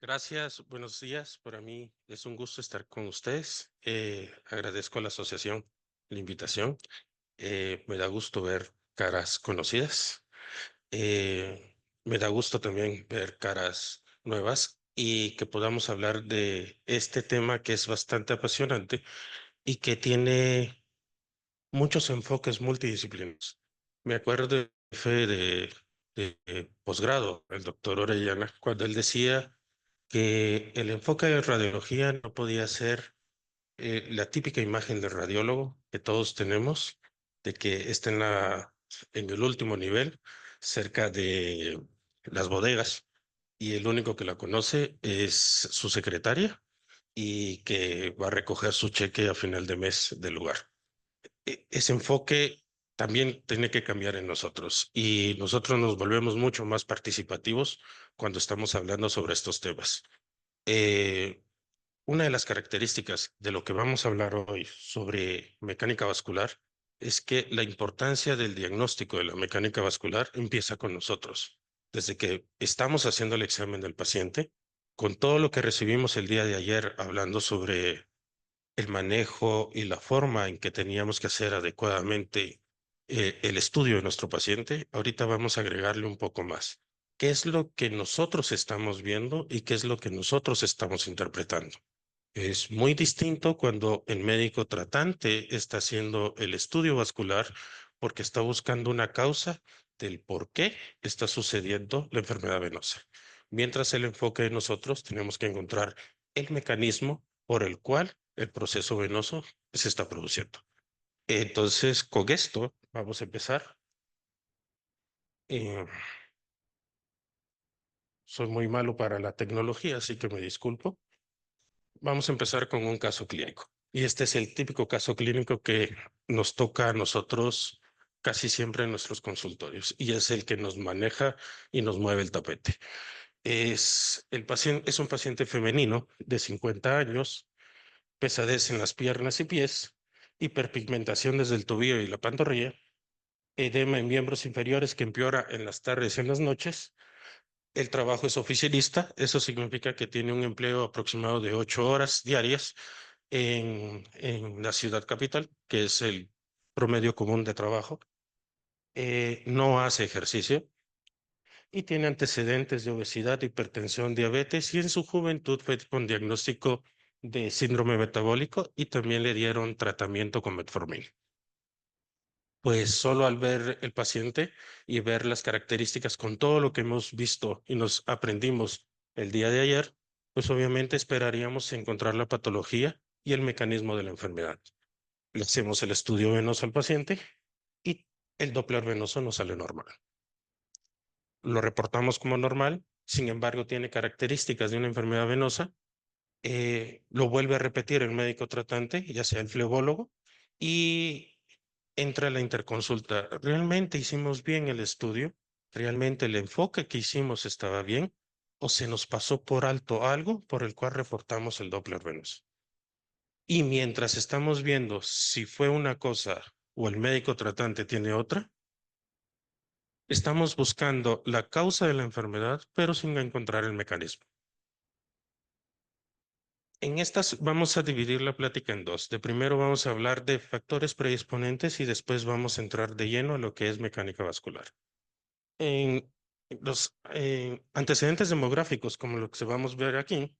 Gracias, buenos días. Para mí es un gusto estar con ustedes. Agradezco a la asociación la invitación. Me da gusto ver caras conocidas. Me da gusto también ver caras nuevas y que podamos hablar de este tema que es bastante apasionante y que tiene muchos enfoques multidisciplinarios. Me acuerdo del jefe de posgrado, el doctor Orellana, cuando él decía que el enfoque de radiología no podía ser la típica imagen del radiólogo que todos tenemos, de que está en el último nivel, cerca de las bodegas, y el único que la conoce es su secretaria y que va a recoger su cheque a final de mes del lugar. Ese enfoque también tiene que cambiar en nosotros y nosotros nos volvemos mucho más participativos cuando estamos hablando sobre estos temas. Eh, una de las características de lo que vamos a hablar hoy sobre mecánica vascular es que la importancia del diagnóstico de la mecánica vascular empieza con nosotros. Desde que estamos haciendo el examen del paciente, con todo lo que recibimos el día de ayer hablando sobre el manejo y la forma en que teníamos que hacer adecuadamente el estudio de nuestro paciente, ahorita vamos a agregarle un poco más. ¿Qué es lo que nosotros estamos viendo y qué es lo que nosotros estamos interpretando? Es muy distinto cuando el médico tratante está haciendo el estudio vascular porque está buscando una causa del por qué está sucediendo la enfermedad venosa. Mientras el enfoque de nosotros tenemos que encontrar el mecanismo por el cual el proceso venoso se está produciendo. Entonces, con esto vamos a empezar. Eh, Soy muy malo para la tecnología, así que me disculpo. Vamos a empezar con un caso clínico. Y este es el típico caso clínico que nos toca a nosotros casi siempre en nuestros consultorios y es el que nos maneja y nos mueve el tapete. Es un paciente femenino de 50 años, pesadez en las piernas y pies, hiperpigmentación desde el tobillo y la pantorrilla, edema en miembros inferiores que empeora en las tardes y en las noches. El trabajo es oficinista, eso significa que tiene un empleo aproximado de 8 horas diarias en la ciudad capital, que es el promedio común de trabajo. No hace ejercicio y tiene antecedentes de obesidad, hipertensión, diabetes y en su juventud fue con diagnóstico de síndrome metabólico y también le dieron tratamiento con metformina. Pues solo al ver el paciente y ver las características con todo lo que hemos visto y nos aprendimos el día de ayer, pues obviamente esperaríamos encontrar la patología y el mecanismo de la enfermedad. Le hacemos el estudio venoso al paciente y el Doppler venoso nos sale normal. Lo reportamos como normal, sin embargo tiene características de una enfermedad venosa. Lo vuelve a repetir el médico tratante, ya sea el flebólogo, y entra la interconsulta. ¿Realmente hicimos bien el estudio? ¿Realmente el enfoque que hicimos estaba bien? ¿O se nos pasó por alto algo por el cual reportamos el Doppler venoso? Y mientras estamos viendo si fue una cosa o el médico tratante tiene otra, estamos buscando la causa de la enfermedad, pero sin encontrar el mecanismo. En estas vamos a dividir la plática en dos. De primero vamos a hablar de factores predisponentes y después vamos a entrar de lleno a lo que es mecánica vascular. En los antecedentes demográficos, como lo que vamos a ver aquí,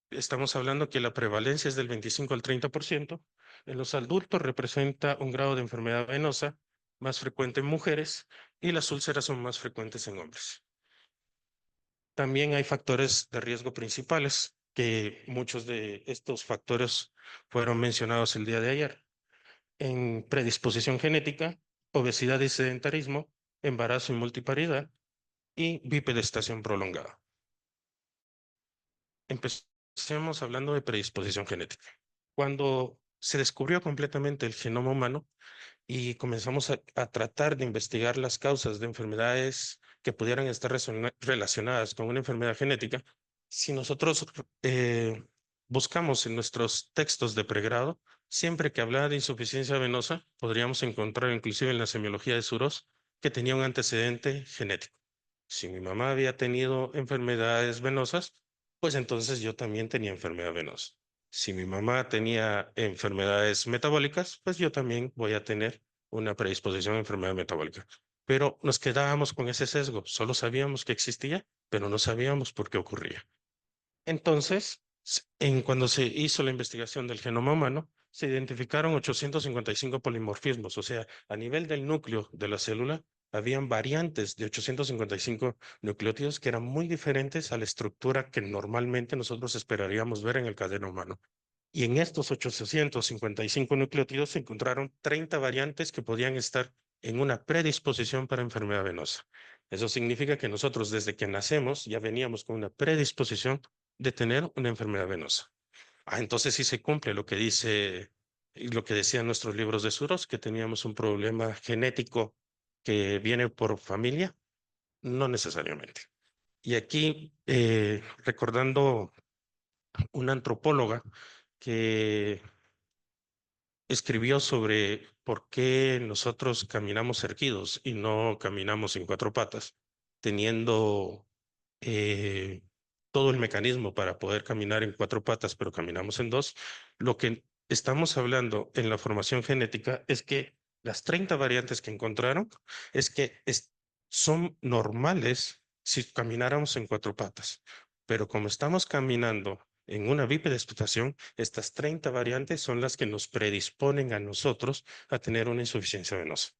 estamos hablando que la prevalencia es del 25 al 30%. En los adultos representa un grado de enfermedad venosa más frecuente en mujeres y las úlceras son más frecuentes en hombres. También hay factores de riesgo principales, que muchos de estos factores fueron mencionados el día de ayer. En predisposición genética, obesidad y sedentarismo, embarazo y multiparidad y bipedestación prolongada. Empecemos hablando de predisposición genética. Cuando se descubrió completamente el genoma humano y comenzamos a tratar de investigar las causas de enfermedades que pudieran estar relacionadas con una enfermedad genética, si nosotros buscamos en nuestros textos de pregrado, siempre que hablaba de insuficiencia venosa, podríamos encontrar inclusive en la semiología de Suros que tenía un antecedente genético. Si mi mamá había tenido enfermedades venosas, pues entonces yo también tenía enfermedad venosa. Si mi mamá tenía enfermedades metabólicas, pues yo también voy a tener una predisposición a enfermedad metabólica. Pero nos quedábamos con ese sesgo, solo sabíamos que existía, pero no sabíamos por qué ocurría. Entonces, cuando se hizo la investigación del genoma humano, se identificaron 855 polimorfismos, o sea, a nivel del núcleo de la célula, habían variantes de 855 nucleótidos que eran muy diferentes a la estructura que normalmente nosotros esperaríamos ver en el cadeno humano. Y en estos 855 nucleótidos se encontraron 30 variantes que podían estar en una predisposición para enfermedad venosa. Eso significa que nosotros desde que nacemos ya veníamos con una predisposición de tener una enfermedad venosa. Entonces sí se cumple lo que dice y lo que decían nuestros libros de Suros, que teníamos un problema genético que viene por familia, no necesariamente. Y aquí, recordando una antropóloga que escribió sobre por qué nosotros caminamos erguidos y no caminamos en cuatro patas, teniendo eh, todo el mecanismo para poder caminar en cuatro patas, pero caminamos en dos. Lo que estamos hablando en la formación genética es que las 30 variantes que encontraron es que son normales si camináramos en cuatro patas, pero como estamos caminando en una bipedestación, estas 30 variantes son las que nos predisponen a nosotros a tener una insuficiencia venosa,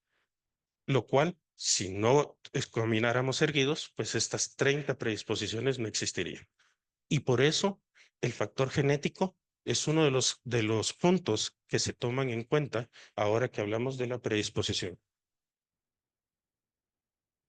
lo cual, si no camináramos erguidos, pues estas 30 predisposiciones no existirían. Y por eso el factor genético es uno de los puntos que se toman en cuenta ahora que hablamos de la predisposición.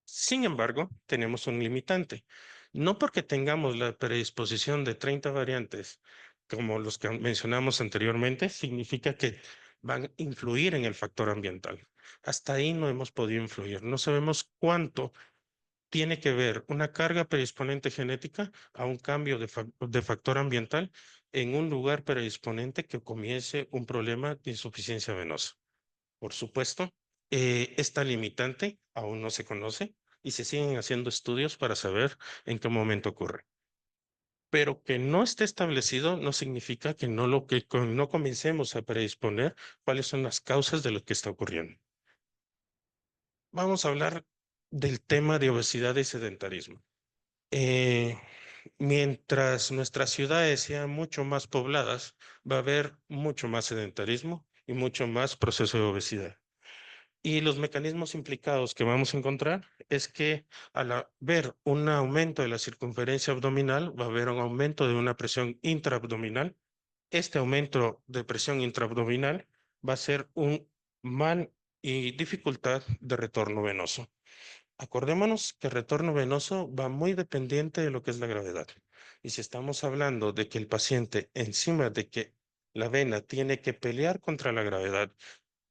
Sin embargo, tenemos un limitante. No porque tengamos la predisposición de 30 variantes, como los que mencionamos anteriormente, significa que van a influir en el factor ambiental. Hasta ahí no hemos podido influir. No sabemos cuánto tiene que ver una carga predisponente genética a un cambio de factor ambiental en un lugar predisponente que comience un problema de insuficiencia venosa. Por supuesto, esta limitante aún no se conoce y se siguen haciendo estudios para saber en qué momento ocurre. Pero que no esté establecido no significa que no comencemos a predisponer cuáles son las causas de lo que está ocurriendo. Vamos a hablar del tema de obesidad y sedentarismo. Eh, Mientras nuestras ciudades sean mucho más pobladas, va a haber mucho más sedentarismo y mucho más proceso de obesidad. Y los mecanismos implicados que vamos a encontrar es que al haber un aumento de la circunferencia abdominal, va a haber un aumento de una presión intraabdominal. Este aumento de presión intraabdominal va a ser un mal y dificultad de retorno venoso. Acordémonos que el retorno venoso va muy dependiente de lo que es la gravedad. Y si estamos hablando de que el paciente, encima de que la vena tiene que pelear contra la gravedad,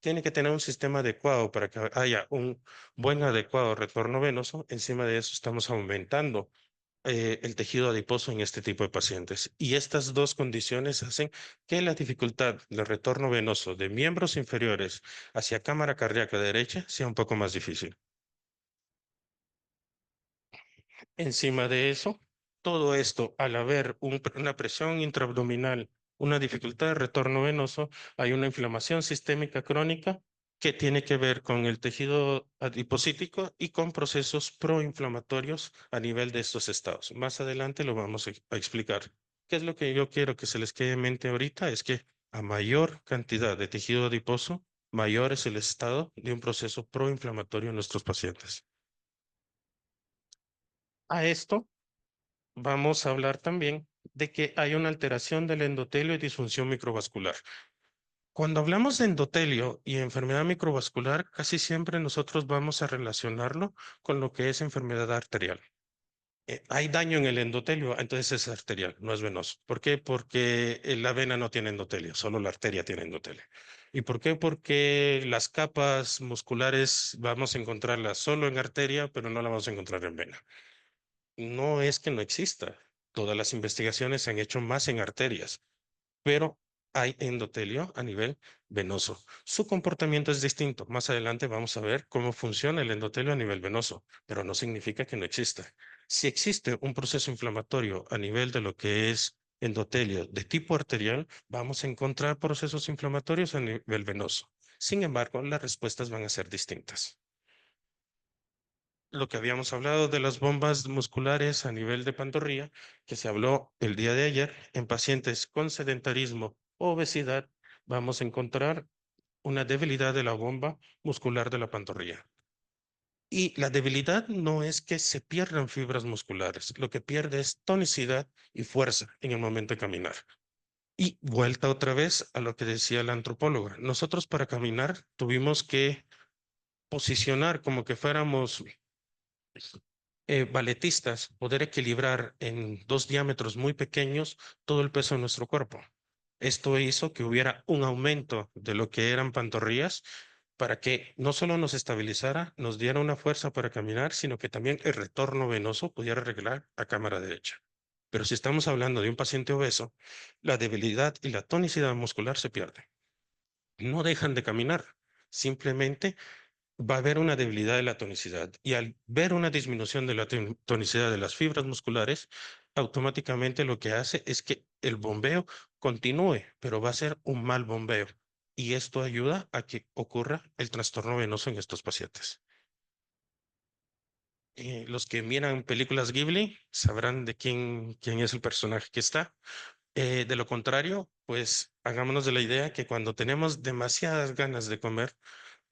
tiene que tener un sistema adecuado para que haya un buen adecuado retorno venoso. Encima de eso estamos aumentando el tejido adiposo en este tipo de pacientes. Y estas dos condiciones hacen que la dificultad de retorno venoso de miembros inferiores hacia cámara cardíaca derecha sea un poco más difícil. Encima de eso, todo esto, al haber una presión intraabdominal, una dificultad de retorno venoso, hay una inflamación sistémica crónica que tiene que ver con el tejido adipocítico y con procesos proinflamatorios a nivel de estos estados. Más adelante lo vamos a explicar. ¿Qué es lo que yo quiero que se les quede en mente ahorita? Es que a mayor cantidad de tejido adiposo, mayor es el estado de un proceso proinflamatorio en nuestros pacientes. A esto vamos a hablar también de que hay una alteración del endotelio y disfunción microvascular. Cuando hablamos de endotelio y enfermedad microvascular, casi siempre nosotros vamos a relacionarlo con lo que es enfermedad arterial. Hay daño en el endotelio, entonces es arterial, no es venoso. ¿Por qué? Porque la vena no tiene endotelio, solo la arteria tiene endotelio. ¿Y por qué? Porque las capas musculares vamos a encontrarlas solo en arteria, pero no la vamos a encontrar en vena. No es que no exista. Todas las investigaciones se han hecho más en arterias, pero hay endotelio a nivel venoso. Su comportamiento es distinto. Más adelante vamos a ver cómo funciona el endotelio a nivel venoso, pero no significa que no exista. Si existe un proceso inflamatorio a nivel de lo que es endotelio de tipo arterial, vamos a encontrar procesos inflamatorios a nivel venoso. Sin embargo, las respuestas van a ser distintas. Lo que habíamos hablado de las bombas musculares a nivel de pantorrilla, que se habló el día de ayer, en pacientes con sedentarismo o obesidad, vamos a encontrar una debilidad de la bomba muscular de la pantorrilla. Y la debilidad no es que se pierdan fibras musculares, lo que pierde es tonicidad y fuerza en el momento de caminar. Y vuelta otra vez a lo que decía la antropóloga. Nosotros para caminar tuvimos que posicionar como que fuéramos balletistas, poder equilibrar en dos diámetros muy pequeños todo el peso de nuestro cuerpo. Esto hizo que hubiera un aumento de lo que eran pantorrillas para que no solo nos estabilizara, nos diera una fuerza para caminar, sino que también el retorno venoso pudiera arreglar a cámara derecha. Pero si estamos hablando de un paciente obeso, la debilidad y la tonicidad muscular se pierden. No dejan de caminar, simplemente va a haber una debilidad de la tonicidad y al ver una disminución de la tonicidad de las fibras musculares, automáticamente lo que hace es que el bombeo continúe, pero va a ser un mal bombeo y esto ayuda a que ocurra el trastorno venoso en estos pacientes. Los que miran películas Ghibli sabrán de quién es el personaje que está. De lo contrario, pues hagámonos de la idea que cuando tenemos demasiadas ganas de comer,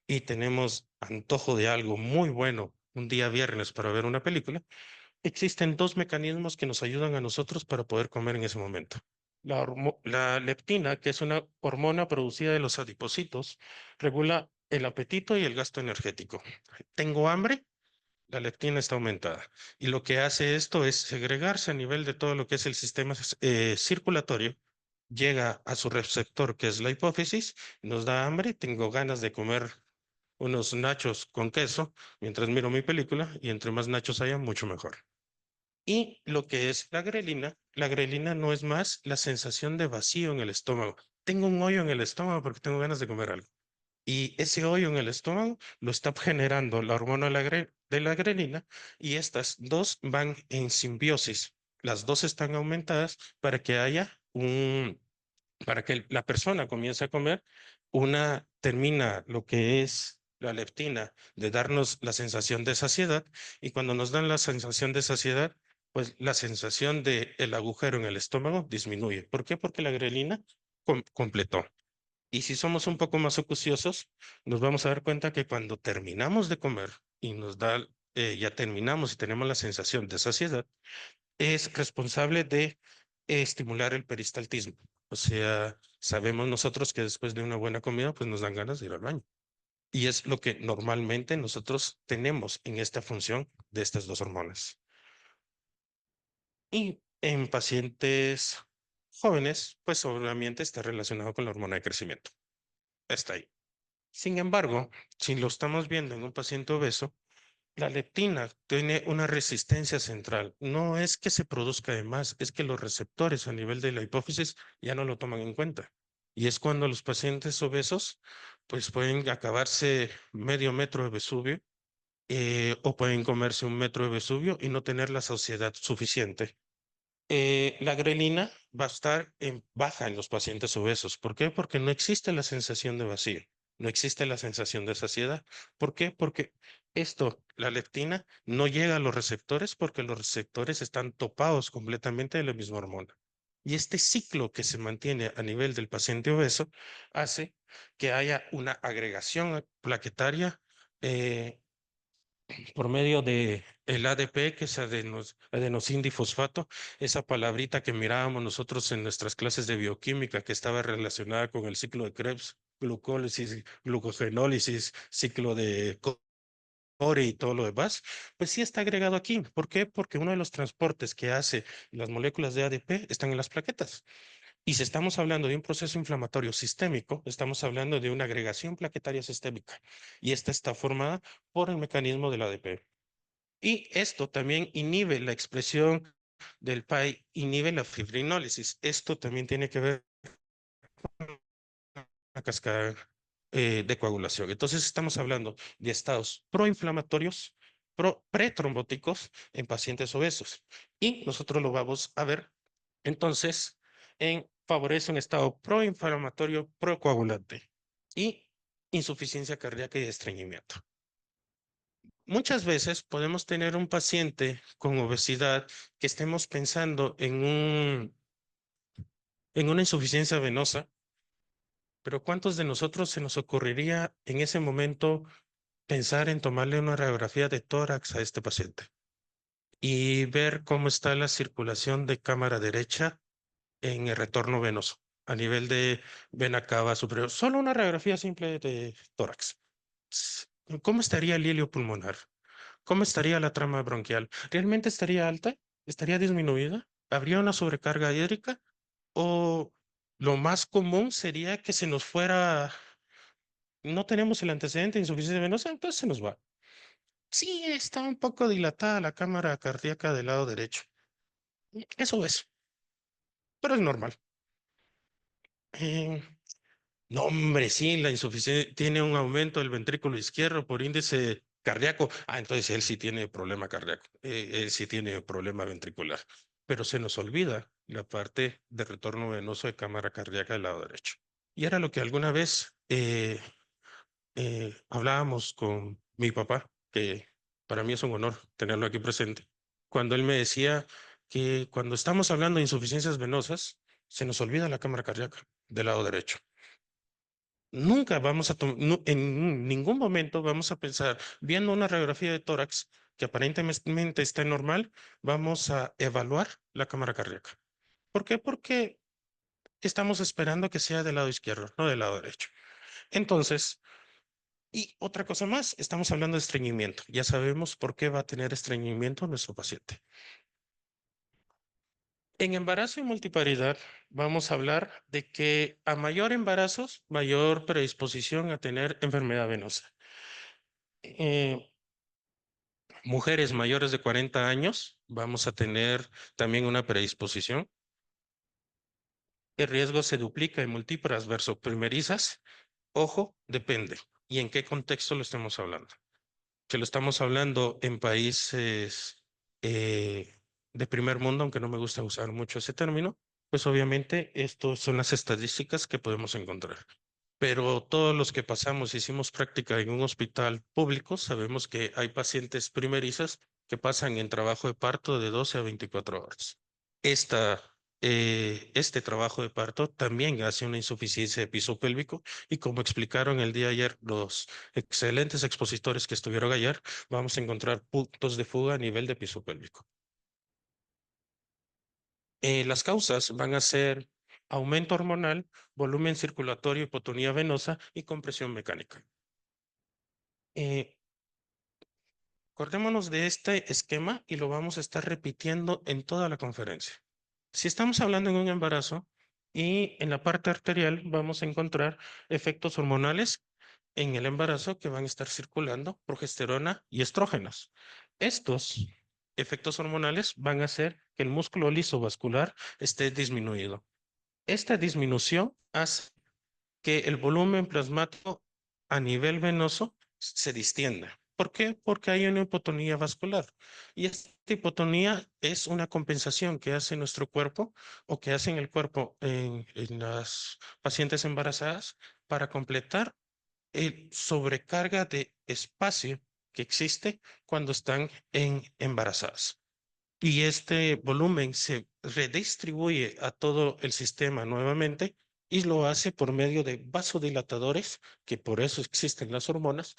y tenemos antojo de algo muy bueno un día viernes para ver una película, existen dos mecanismos que nos ayudan a nosotros para poder comer en ese momento. La leptina, que es una hormona producida de los adipocitos, regula el apetito y el gasto energético. Tengo hambre, la leptina está aumentada. Y lo que hace esto es segregarse a nivel de todo lo que es el sistema circulatorio, llega a su receptor, que es la hipófisis, nos da hambre, tengo ganas de comer unos nachos con queso mientras miro mi película y entre más nachos haya, mucho mejor. Y lo que es la grelina no es más la sensación de vacío en el estómago. Tengo un hoyo en el estómago porque tengo ganas de comer algo. Y ese hoyo en el estómago lo está generando la hormona de la grelina y estas dos van en simbiosis. Las dos están aumentadas para que haya para que la persona comience a comer, una termina lo que es la leptina de darnos la sensación de saciedad y cuando nos dan la sensación de saciedad, pues la sensación de el agujero en el estómago disminuye. ¿Por qué? Porque la grelina completó. Y si somos un poco más acuciosos, nos vamos a dar cuenta que cuando terminamos de comer y nos da, ya terminamos y tenemos la sensación de saciedad, es responsable de estimular el peristaltismo. O sea, sabemos nosotros que después de una buena comida, pues nos dan ganas de ir al baño. Y es lo que normalmente nosotros tenemos en esta función de estas dos hormonas. Y en pacientes jóvenes, pues obviamente está relacionado con la hormona de crecimiento. Está ahí. Sin embargo, si lo estamos viendo en un paciente obeso, la leptina tiene una resistencia central. No es que se produzca de más, es que los receptores a nivel de la hipófisis ya no lo toman en cuenta. Y es cuando los pacientes obesos pues pueden acabarse medio metro de Vesubio o pueden comerse un metro de Vesubio y no tener la saciedad suficiente. La grelina va a estar en baja en los pacientes obesos. ¿Por qué? Porque no existe la sensación de vacío, no existe la sensación de saciedad. ¿Por qué? Porque la leptina, no llega a los receptores porque los receptores están topados completamente de la misma hormona. Y este ciclo que se mantiene a nivel del paciente obeso hace que haya una agregación plaquetaria eh, por medio de el ADP, que es adenosindifosfato, esa palabrita que mirábamos nosotros en nuestras clases de bioquímica, que estaba relacionada con el ciclo de Krebs, glucólisis, glucogenólisis, ciclo de Cori y todo lo demás, pues sí está agregado aquí. ¿Por qué? Porque uno de los transportes que hace las moléculas de ADP están en las plaquetas. Y si estamos hablando de un proceso inflamatorio sistémico, estamos hablando de una agregación plaquetaria sistémica. Y esta está formada por el mecanismo del ADP. Y esto también inhibe la expresión del PAI, inhibe la fibrinólisis. Esto también tiene que ver con la cascada de coagulación. Entonces estamos hablando de estados proinflamatorios pretrombóticos en pacientes obesos. Y nosotros lo vamos a ver entonces favorece un estado proinflamatorio procoagulante y insuficiencia cardíaca y estreñimiento. Muchas veces podemos tener un paciente con obesidad que estemos pensando en una insuficiencia venosa, pero ¿cuántos de nosotros se nos ocurriría en ese momento pensar en tomarle una radiografía de tórax a este paciente y ver cómo está la circulación de cámara derecha en el retorno venoso a nivel de vena cava superior? Solo una radiografía simple de tórax. ¿Cómo estaría el hilio pulmonar? ¿Cómo estaría la trama bronquial? ¿Realmente estaría alta? ¿Estaría disminuida? ¿Habría una sobrecarga hídrica? ¿O lo más común sería que se nos fuera, no tenemos el antecedente de insuficiencia venosa, entonces se nos va? Sí, está un poco dilatada la cámara cardíaca del lado derecho. Eso es, pero es normal. Eh, no, hombre, sí, la insuficiencia tiene un aumento del ventrículo izquierdo por índice cardíaco. Ah, entonces él sí tiene problema cardíaco, él sí tiene problema ventricular. Pero se nos olvida la parte de retorno venoso de cámara cardíaca del lado derecho. Y era lo que alguna vez hablábamos con mi papá, que para mí es un honor tenerlo aquí presente, cuando él me decía que cuando estamos hablando de insuficiencias venosas, se nos olvida la cámara cardíaca del lado derecho. Nunca vamos a, en ningún momento vamos a pensar, viendo una radiografía de tórax que aparentemente está normal, vamos a evaluar la cámara cardíaca. ¿Por qué? Porque estamos esperando que sea del lado izquierdo, no del lado derecho. Entonces, y otra cosa más, estamos hablando de estreñimiento. Ya sabemos por qué va a tener estreñimiento nuestro paciente. En embarazo y multiparidad vamos a hablar de que a mayor embarazos, mayor predisposición a tener enfermedad venosa. Eh, Mujeres mayores de 40 años, vamos a tener también una predisposición. El riesgo se duplica en múltiples versus primerizas. Ojo, depende. ¿Y en qué contexto lo estamos hablando? Que lo estamos hablando en países de primer mundo, aunque no me gusta usar mucho ese término, pues obviamente estas son las estadísticas que podemos encontrar. Pero todos los que pasamos, hicimos práctica en un hospital público, sabemos que hay pacientes primerizas que pasan en trabajo de parto de 12 a 24 horas. Esta, este trabajo de parto también hace una insuficiencia de piso pélvico y como explicaron el día de ayer los excelentes expositores que estuvieron ayer, vamos a encontrar puntos de fuga a nivel de piso pélvico. Las causas van a ser aumento hormonal, volumen circulatorio, hipotonía venosa y compresión mecánica. Eh, Acordémonos de este esquema y lo vamos a estar repitiendo en toda la conferencia. Si estamos hablando en un embarazo y en la parte arterial vamos a encontrar efectos hormonales en el embarazo que van a estar circulando progesterona y estrógenos. Estos efectos hormonales van a hacer que el músculo liso vascular esté disminuido. Esta disminución hace que el volumen plasmático a nivel venoso se distienda. ¿Por qué? Porque hay una hipotonía vascular. Y esta hipotonía es una compensación que hace nuestro cuerpo o que hace en el cuerpo en las pacientes embarazadas para completar el sobrecarga de espacio que existe cuando están embarazadas. Y este volumen se redistribuye a todo el sistema nuevamente y lo hace por medio de vasodilatadores, que por eso existen las hormonas,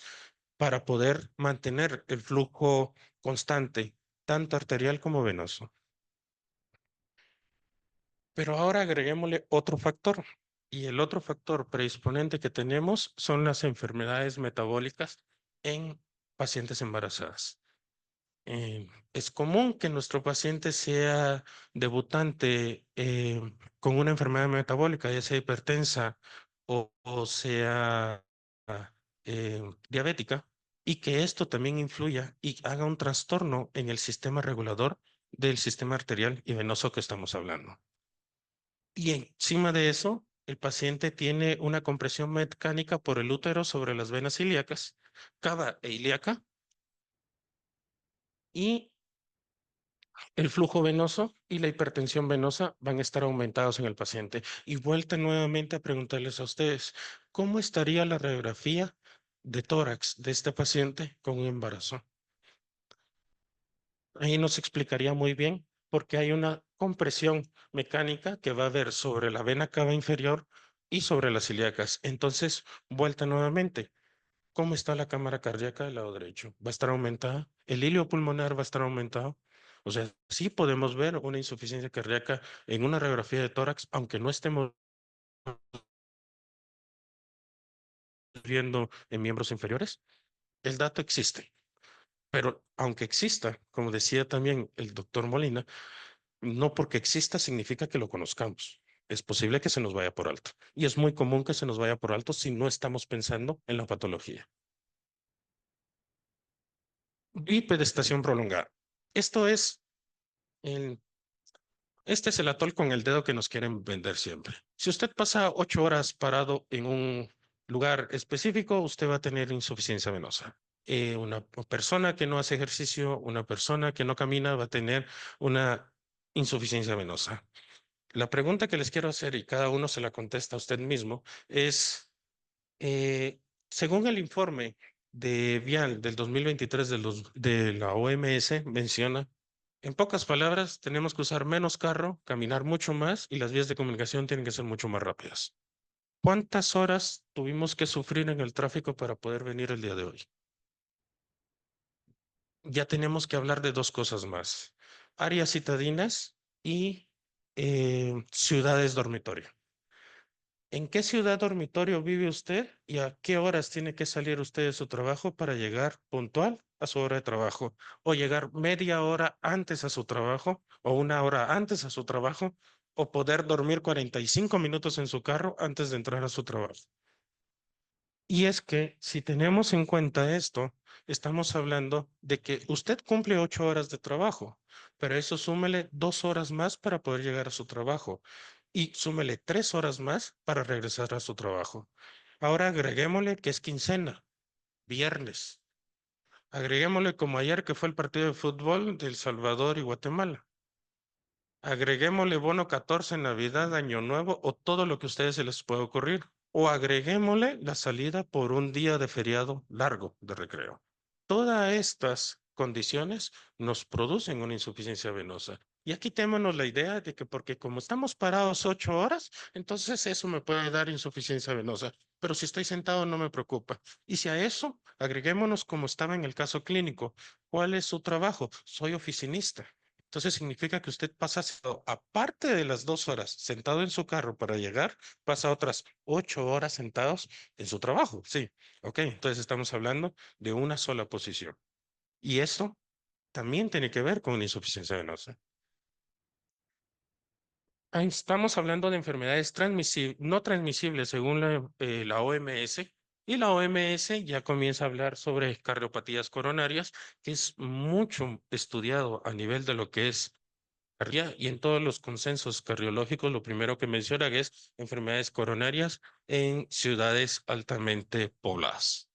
para poder mantener el flujo constante, tanto arterial como venoso. Pero ahora agreguémosle otro factor. Y el otro factor predisponente que tenemos son las enfermedades metabólicas en pacientes embarazadas. Es común que nuestro paciente sea debutante con una enfermedad metabólica, ya sea hipertensa o sea diabética, y que esto también influya y haga un trastorno en el sistema regulador del sistema arterial y venoso que estamos hablando. Y encima de eso, el paciente tiene una compresión mecánica por el útero sobre las venas ilíacas, cava e ilíaca, y el flujo venoso y la hipertensión venosa van a estar aumentados en el paciente. Y vuelta nuevamente a preguntarles a ustedes, ¿cómo estaría la radiografía de tórax de este paciente con un embarazo? Ahí nos explicaría muy bien porque hay una compresión mecánica que va a haber sobre la vena cava inferior y sobre las ilíacas. Entonces, vuelta nuevamente. ¿Cómo está la cámara cardíaca del lado derecho? ¿Va a estar aumentada? ¿El hilio pulmonar va a estar aumentado? O sea, sí podemos ver una insuficiencia cardíaca en una radiografía de tórax, aunque no estemos viendo en miembros inferiores. El dato existe, pero aunque exista, como decía también el doctor Molina, no porque exista significa que lo conozcamos. Es posible que se nos vaya por alto. Y es muy común que se nos vaya por alto si no estamos pensando en la patología. Bipedestación prolongada. Esto es el Este es el atol con el dedo que nos quieren vender siempre. Si usted pasa 8 horas parado en un lugar específico, usted va a tener insuficiencia venosa. Una persona que no hace ejercicio, una persona que no camina, va a tener una insuficiencia venosa. La pregunta que les quiero hacer, y cada uno se la contesta a usted mismo, es, eh, según el informe de Vial del 2023 de la OMS, menciona en pocas palabras, tenemos que usar menos carro, caminar mucho más y las vías de comunicación tienen que ser mucho más rápidas. ¿Cuántas horas tuvimos que sufrir en el tráfico para poder venir el día de hoy? Ya tenemos que hablar de dos cosas más. Áreas citadinas y ciudades dormitorio. ¿En qué ciudad dormitorio vive usted y a qué horas tiene que salir usted de su trabajo para llegar puntual a su hora de trabajo? O llegar media hora antes a su trabajo o una hora antes a su trabajo o poder dormir 45 minutos en su carro antes de entrar a su trabajo. Y es que si tenemos en cuenta esto, estamos hablando de que usted cumple 8 horas de trabajo, pero eso súmele 2 horas más para poder llegar a su trabajo y súmele 3 horas más para regresar a su trabajo. Ahora agreguémosle que es quincena, viernes. Agreguémosle como ayer que fue el partido de fútbol de El Salvador y Guatemala. Agreguémosle bono 14 Navidad, Año Nuevo o todo lo que a ustedes se les pueda ocurrir. O agreguémosle la salida por un día de feriado largo de recreo. Todas estas condiciones nos producen una insuficiencia venosa. Y aquí tenemos la idea de que porque como estamos parados 8 horas, entonces eso me puede dar insuficiencia venosa. Pero si estoy sentado no me preocupa. Y si a eso agreguémonos como estaba en el caso clínico, ¿cuál es su trabajo? Soy oficinista. Entonces significa que usted pasa, aparte de las 2 horas sentado en su carro para llegar, pasa otras 8 horas sentados en su trabajo. Sí, ok. Entonces estamos hablando de una sola posición. Y eso también tiene que ver con una insuficiencia venosa. Ahí estamos hablando de enfermedades no transmisibles según la OMS. Y la OMS ya comienza a hablar sobre cardiopatías coronarias, que es mucho estudiado a nivel de lo que es y en todos los consensos cardiológicos, lo primero que mencionan es enfermedades coronarias en ciudades altamente pobladas.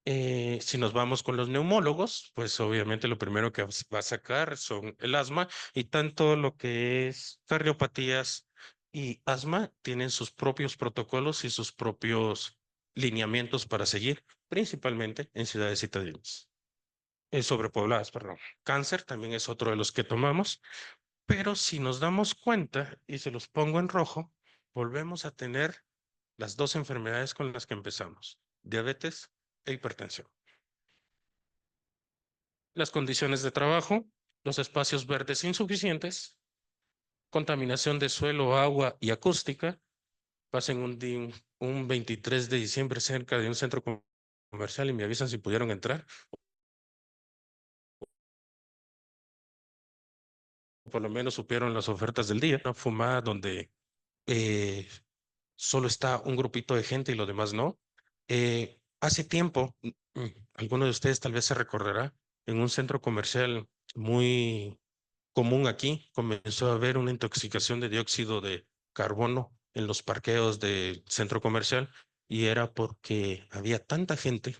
Si nos vamos con los neumólogos, pues obviamente lo primero que va a sacar son el asma y tanto lo que es cardiopatías y asma tienen sus propios protocolos y sus propios lineamientos para seguir, principalmente en ciudades citadinas, sobrepobladas, perdón. Cáncer también es otro de los que tomamos. Pero si nos damos cuenta, y se los pongo en rojo, volvemos a tener las dos enfermedades con las que empezamos, diabetes e hipertensión. Las condiciones de trabajo, los espacios verdes insuficientes, contaminación de suelo, agua y acústica. Pasen un 23 de diciembre cerca de un centro comercial y me avisan si pudieron entrar. Por lo menos supieron las ofertas del día. Una fumada donde eh, solo está un grupito de gente y lo demás no. Hace tiempo, alguno de ustedes tal vez se recordará, en un centro comercial muy común aquí, comenzó a haber una intoxicación de dióxido de carbono en los parqueos del centro comercial y era porque había tanta gente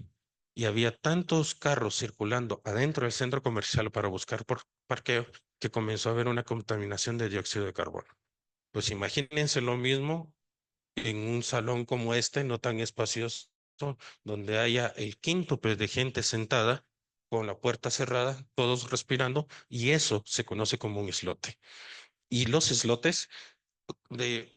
y había tantos carros circulando adentro del centro comercial para buscar por parqueo que comenzó a haber una contaminación de dióxido de carbono. Pues imagínense lo mismo en un salón como este, no tan espacioso, donde haya el quíntuple de gente sentada con la puerta cerrada, todos respirando, y eso se conoce como un islote. Y los islotes de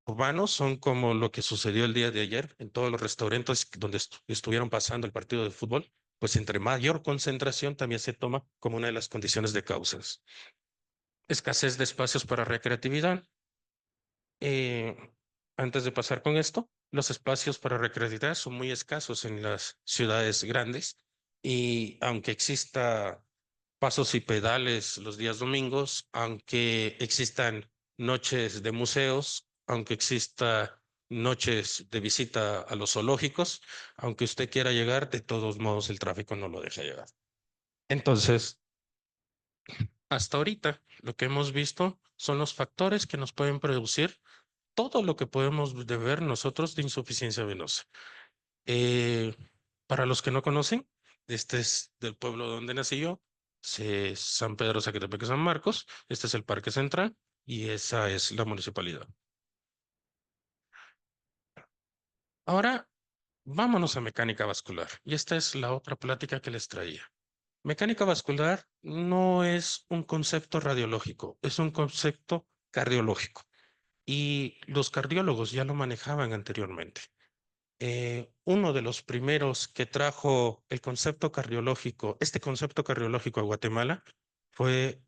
urbanos son como lo que sucedió el día de ayer en todos los restaurantes donde estuvieron pasando el partido de fútbol, pues entre mayor concentración también se toma como una de las condiciones de causas. Escasez de espacios para recreatividad. Eh, Antes de pasar con esto, los espacios para recreatividad son muy escasos en las ciudades grandes y aunque exista pasos y pedales los días domingos, aunque existan noches de museos, aunque exista noches de visita a los zoológicos, aunque usted quiera llegar, de todos modos el tráfico no lo deja llegar. Entonces, hasta ahorita lo que hemos visto son los factores que nos pueden producir todo lo que podemos ver nosotros de insuficiencia venosa. Eh, para los que no conocen, este es del pueblo donde nací yo, San Pedro Zacatepec, San Marcos. Este es el Parque Central y esa es la municipalidad. Ahora, vámonos a mecánica vascular. Y esta es la otra plática que les traía. Mecánica vascular no es un concepto radiológico, es un concepto cardiológico. Y los cardiólogos ya lo manejaban anteriormente. Uno de los primeros que trajo el concepto cardiológico, este concepto cardiológico a Guatemala, fue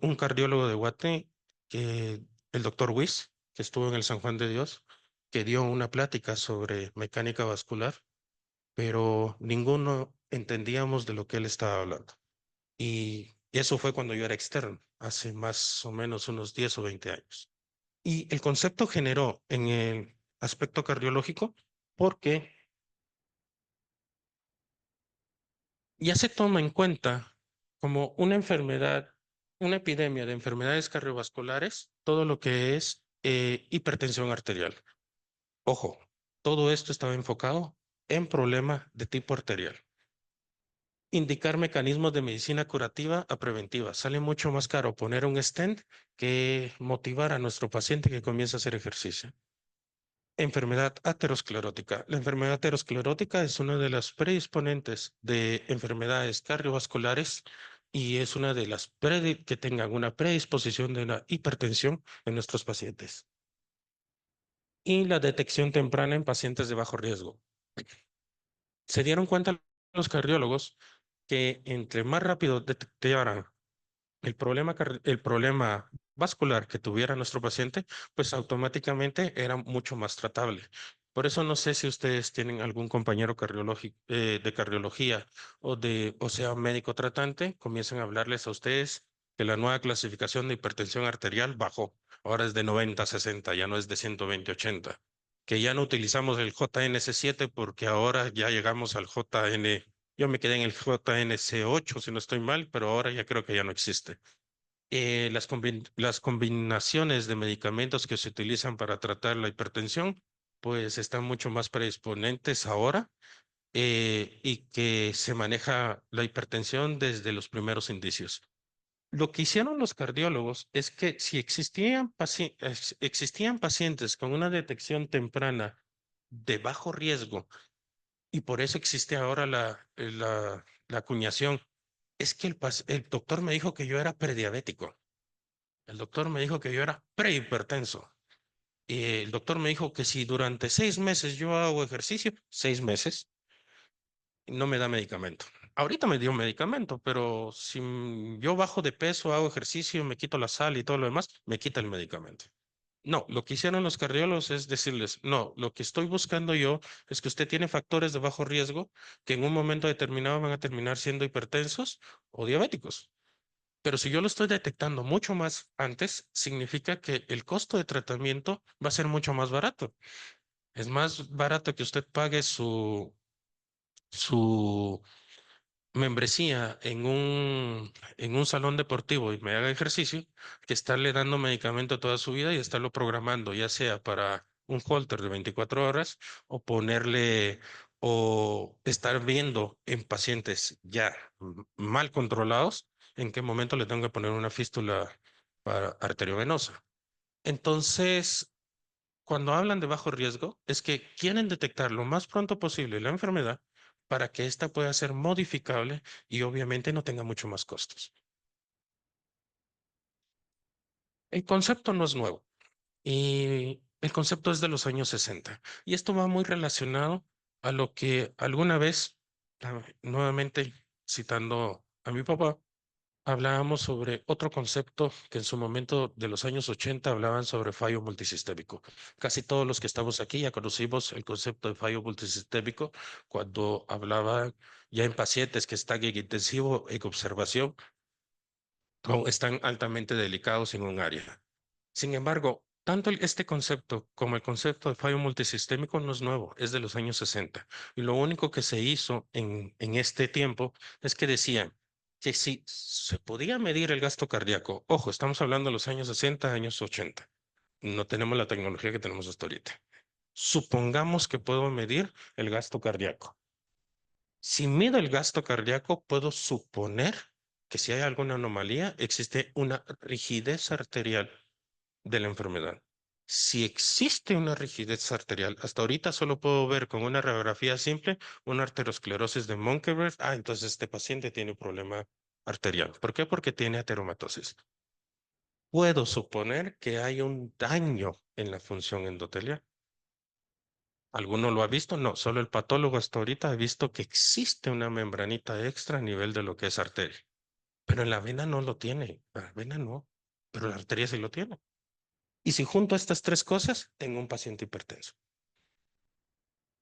un cardiólogo de Guate, que, el doctor Wiss, que estuvo en el San Juan de Dios, que dio una plática sobre mecánica vascular, pero ninguno entendíamos de lo que él estaba hablando. Y eso fue cuando yo era externo, hace más o menos unos 10 o 20 años. Y el concepto generó en el aspecto cardiológico porque ya se toma en cuenta como una enfermedad, una epidemia de enfermedades cardiovasculares, todo lo que es hipertensión arterial. Ojo, todo esto estaba enfocado en problema de tipo arterial. Indicar mecanismos de medicina curativa a preventiva. Sale mucho más caro poner un stent que motivar a nuestro paciente que comience a hacer ejercicio. Enfermedad aterosclerótica. La enfermedad aterosclerótica es una de las predisponentes de enfermedades cardiovasculares y es una de las que tengan una predisposición de la hipertensión en nuestros pacientes. Y la detección temprana en pacientes de bajo riesgo. Se dieron cuenta los cardiólogos que entre más rápido detectaran el problema vascular que tuviera nuestro paciente, pues automáticamente era mucho más tratable. Por eso no sé si ustedes tienen algún compañero de cardiología o sea, médico tratante, comiencen a hablarles a ustedes que la nueva clasificación de hipertensión arterial bajó. Ahora es de 90 a 60, ya no es de 120 a 80. Que ya no utilizamos el JNS7 porque ahora ya llegamos al JN. Yo me quedé en el JNC8, si no estoy mal, pero ahora ya creo que ya no existe. Las combinaciones de medicamentos que se utilizan para tratar la hipertensión, pues están mucho más predisponentes ahora y que se maneja la hipertensión desde los primeros indicios. Lo que hicieron los cardiólogos es que si existían pacientes con una detección temprana de bajo riesgo, y por eso existe ahora la acuñación, es que el doctor me dijo que yo era prediabético. El doctor me dijo que yo era prehipertenso. Y el doctor me dijo que si durante 6 meses yo hago ejercicio, 6 meses, no me da medicamento. Ahorita me dio medicamento, pero si yo bajo de peso, hago ejercicio, me quito la sal y todo lo demás, me quita el medicamento. No, lo que hicieron los cardiólogos es decirles, no, lo que estoy buscando yo es que usted tiene factores de bajo riesgo que en un momento determinado van a terminar siendo hipertensos o diabéticos. Pero si yo lo estoy detectando mucho más antes, significa que el costo de tratamiento va a ser mucho más barato. Es más barato que usted pague su membresía en un salón deportivo y me haga ejercicio, que estarle dando medicamento toda su vida y estarlo programando, ya sea para un holter de 24 horas o ponerle o estar viendo en pacientes ya mal controlados en qué momento le tengo que poner una fístula arteriovenosa. Entonces, cuando hablan de bajo riesgo, es que quieren detectar lo más pronto posible la enfermedad para que ésta pueda ser modificable y obviamente no tenga mucho más costos. El concepto no es nuevo y el concepto es de los años 60 y esto va muy relacionado a lo que alguna vez, nuevamente citando a mi papá, hablábamos sobre otro concepto que en su momento de los años 80 hablaban sobre fallo multisistémico. Casi todos los que estamos aquí ya conocimos el concepto de fallo multisistémico cuando hablaba ya en pacientes que están en intensivo en observación o están altamente delicados en un área. Sin embargo, tanto este concepto como el concepto de fallo multisistémico no es nuevo, es de los años 60. Y lo único que se hizo en este tiempo es que decían que si se podía medir el gasto cardíaco, ojo, estamos hablando de los años 60, años 80, no tenemos la tecnología que tenemos hasta ahorita. Supongamos que puedo medir el gasto cardíaco. Si mido el gasto cardíaco, puedo suponer que si hay alguna anomalía, existe una rigidez arterial de la enfermedad. Si existe una rigidez arterial, hasta ahorita solo puedo ver con una radiografía simple una arteriosclerosis de Monkeberg. Ah, entonces este paciente tiene un problema arterial. ¿Por qué? Porque tiene ateromatosis. Puedo suponer que hay un daño en la función endotelial. ¿Alguno lo ha visto? No, solo el patólogo hasta ahorita ha visto que existe una membranita extra a nivel de lo que es arteria. Pero en la vena no lo tiene. La vena no, pero la arteria sí lo tiene. Y si junto estas tres cosas, tengo un paciente hipertenso.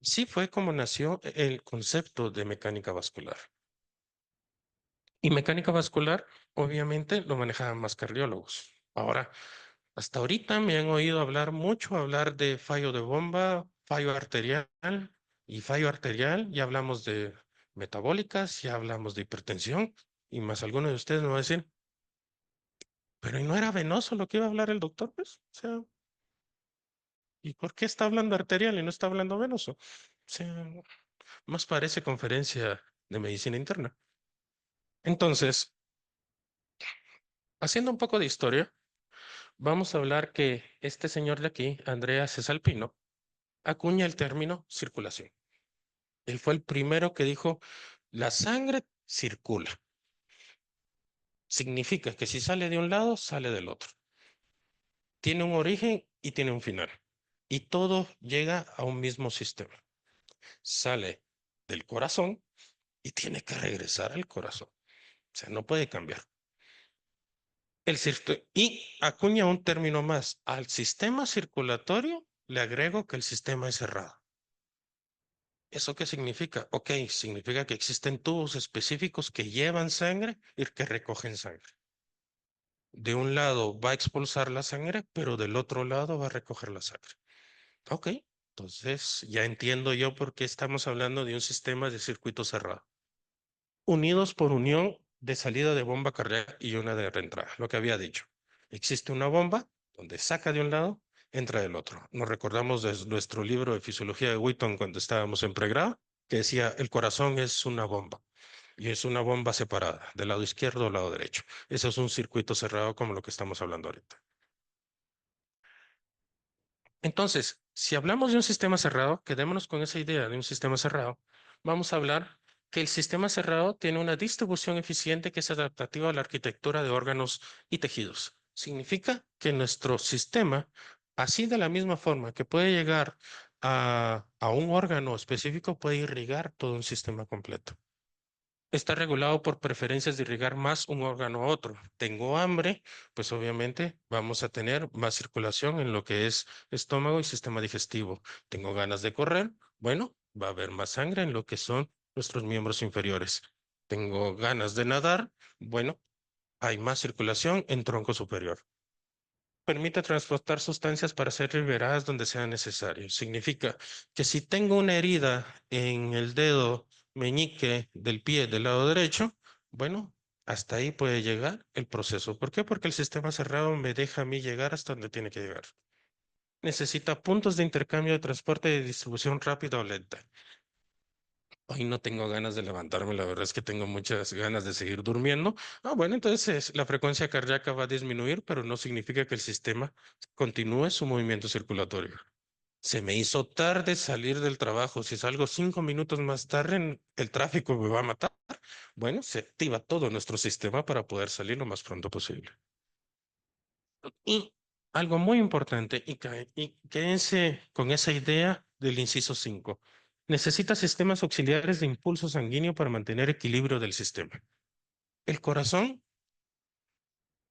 Sí fue como nació el concepto de mecánica vascular. Y mecánica vascular, obviamente, lo manejaban más cardiólogos. Ahora, hasta ahorita me han oído hablar mucho, hablar de fallo de bomba, fallo arterial y fallo arterial. Ya hablamos de metabólicas, ya hablamos de hipertensión y más alguno de ustedes me va a decir, pero ¿y no era venoso lo que iba a hablar el doctor? Pues, o sea, ¿y por qué está hablando arterial y no está hablando venoso? O sea, más parece conferencia de medicina interna. Entonces, haciendo un poco de historia, vamos a hablar que este señor de aquí, Andrea Cesalpino, acuña el término circulación. Él fue el primero que dijo, la sangre circula. Significa que si sale de un lado, sale del otro. Tiene un origen y tiene un final. Y todo llega a un mismo sistema. Sale del corazón y tiene que regresar al corazón. O sea, no puede cambiar. Y acuña un término más. Al sistema circulatorio le agrego que el sistema es cerrado. ¿Eso qué significa? Ok, significa que existen tubos específicos que llevan sangre y que recogen sangre. De un lado va a expulsar la sangre, pero del otro lado va a recoger la sangre. Ok, entonces ya entiendo yo por qué estamos hablando de un sistema de circuito cerrado. Unidos por unión de salida de bomba cardíaca y una de reentrada, lo que había dicho. Existe una bomba donde saca de un lado, entra del otro. Nos recordamos de nuestro libro de fisiología de Wheaton cuando estábamos en pregrado, que decía el corazón es una bomba y es una bomba separada, del lado izquierdo o lado derecho. Eso es un circuito cerrado como lo que estamos hablando ahorita. Entonces, si hablamos de un sistema cerrado, quedémonos con esa idea de un sistema cerrado. Vamos a hablar que el sistema cerrado tiene una distribución eficiente que es adaptativa a la arquitectura de órganos y tejidos. Significa que nuestro sistema, así de la misma forma que puede llegar a un órgano específico, puede irrigar todo un sistema completo. Está regulado por preferencias de irrigar más un órgano a otro. Tengo hambre, pues obviamente vamos a tener más circulación en lo que es estómago y sistema digestivo. Tengo ganas de correr, bueno, va a haber más sangre en lo que son nuestros miembros inferiores. Tengo ganas de nadar, bueno, hay más circulación en tronco superior. Permite transportar sustancias para ser liberadas donde sea necesario. Significa que si tengo una herida en el dedo meñique del pie del lado derecho, bueno, hasta ahí puede llegar el proceso. ¿Por qué? Porque el sistema cerrado me deja a mí llegar hasta donde tiene que llegar. Necesita puntos de intercambio de transporte de distribución rápida o lenta. Hoy no tengo ganas de levantarme, la verdad es que tengo muchas ganas de seguir durmiendo. Ah, bueno, entonces la frecuencia cardíaca va a disminuir, pero no significa que el sistema continúe su movimiento circulatorio. Se me hizo tarde salir del trabajo. Si salgo 5 minutos más tarde, el tráfico me va a matar. Bueno, se activa todo nuestro sistema para poder salir lo más pronto posible. Y algo muy importante, y quédense con esa idea del inciso 5. Necesita sistemas auxiliares de impulso sanguíneo para mantener equilibrio del sistema. El corazón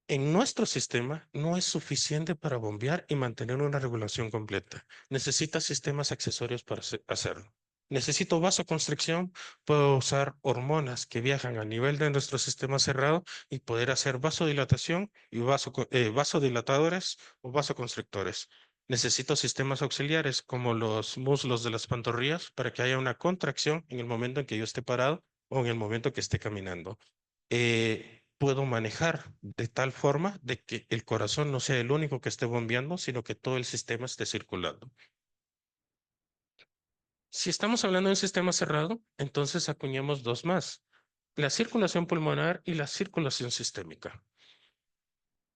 en nuestro sistema no es suficiente para bombear y mantener una regulación completa. Necesita sistemas accesorios para hacerlo. Necesito vasoconstricción, puedo usar hormonas que viajan a nivel de nuestro sistema cerrado y poder hacer vasodilatación y vasodilatadores o vasoconstrictores. Necesito sistemas auxiliares como los muslos de las pantorrillas para que haya una contracción en el momento en que yo esté parado o en el momento que esté caminando. Puedo manejar de tal forma de que el corazón no sea el único que esté bombeando, sino que todo el sistema esté circulando. Si estamos hablando de un sistema cerrado, entonces acuñamos dos más, la circulación pulmonar y la circulación sistémica.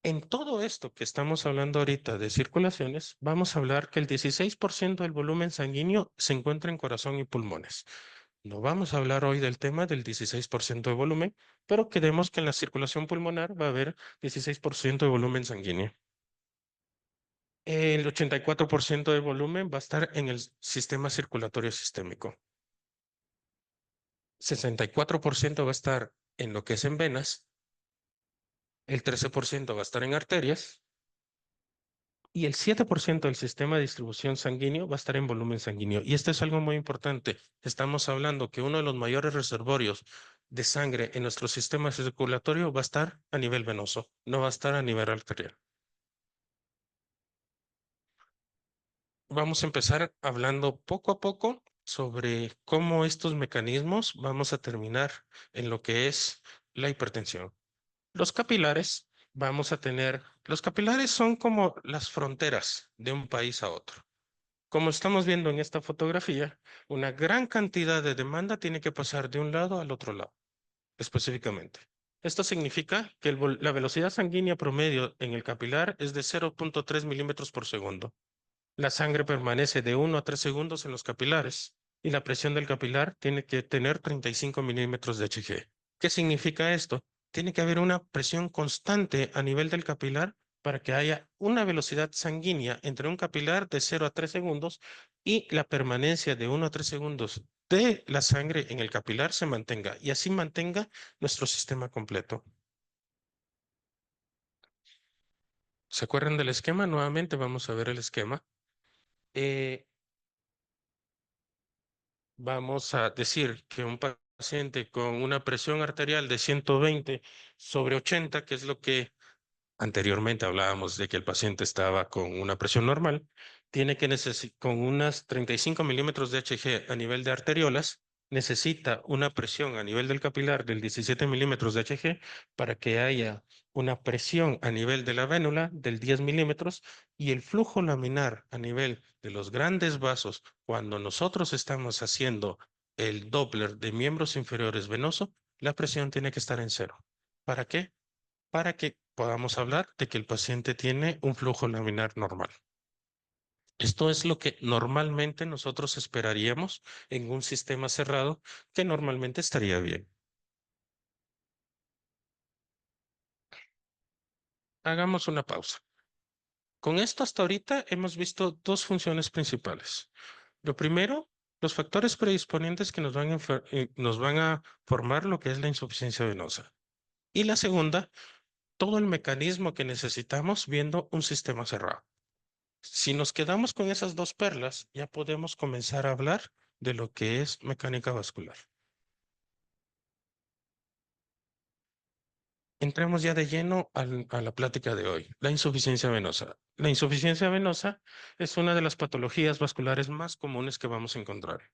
En todo esto que estamos hablando ahorita de circulaciones, vamos a hablar que el 16% del volumen sanguíneo se encuentra en corazón y pulmones. No vamos a hablar hoy del tema del 16% de volumen, pero queremos que en la circulación pulmonar va a haber 16% de volumen sanguíneo. El 84% de volumen va a estar en el sistema circulatorio sistémico. 64% va a estar en lo que es en venas, el 13% va a estar en arterias y el 7% del sistema de distribución sanguíneo va a estar en volumen sanguíneo. Y esto es algo muy importante. Estamos hablando que uno de los mayores reservorios de sangre en nuestro sistema circulatorio va a estar a nivel venoso, no va a estar a nivel arterial. Vamos a empezar hablando poco a poco sobre cómo estos mecanismos vamos a terminar en lo que es la hipertensión. Los capilares, los capilares son como las fronteras de un país a otro. Como estamos viendo en esta fotografía, una gran cantidad de demanda tiene que pasar de un lado al otro lado, específicamente. Esto significa que la velocidad sanguínea promedio en el capilar es de 0.3 milímetros por segundo. La sangre permanece de 1 a 3 segundos en los capilares y la presión del capilar tiene que tener 35 milímetros de Hg. ¿Qué significa esto? Tiene que haber una presión constante a nivel del capilar para que haya una velocidad sanguínea entre un capilar de 0 a 3 segundos y la permanencia de 1 a 3 segundos de la sangre en el capilar se mantenga y así mantenga nuestro sistema completo. ¿Se acuerdan del esquema? Nuevamente vamos a ver el esquema. Eh, Vamos a decir que un paciente con una presión arterial de 120/80, que es lo que anteriormente hablábamos de que el paciente estaba con una presión normal, tiene que necesitar, con unas 35 milímetros de Hg a nivel de arteriolas, necesita una presión a nivel del capilar del 17 milímetros de Hg para que haya una presión a nivel de la vénula del 10 milímetros y el flujo laminar a nivel de los grandes vasos cuando nosotros estamos haciendo el Doppler de miembros inferiores venoso, la presión tiene que estar en cero. ¿Para qué? Para que podamos hablar de que el paciente tiene un flujo laminar normal. Esto es lo que normalmente nosotros esperaríamos en un sistema cerrado que normalmente estaría bien. Hagamos una pausa. Con esto hasta ahorita hemos visto dos funciones principales. Lo primero, los factores predisponentes que nos van a formar lo que es la insuficiencia venosa. Y la segunda, todo el mecanismo que necesitamos viendo un sistema cerrado. Si nos quedamos con esas dos perlas, ya podemos comenzar a hablar de lo que es mecánica vascular. Entremos ya de lleno a la plática de hoy, la insuficiencia venosa. La insuficiencia venosa es una de las patologías vasculares más comunes que vamos a encontrar.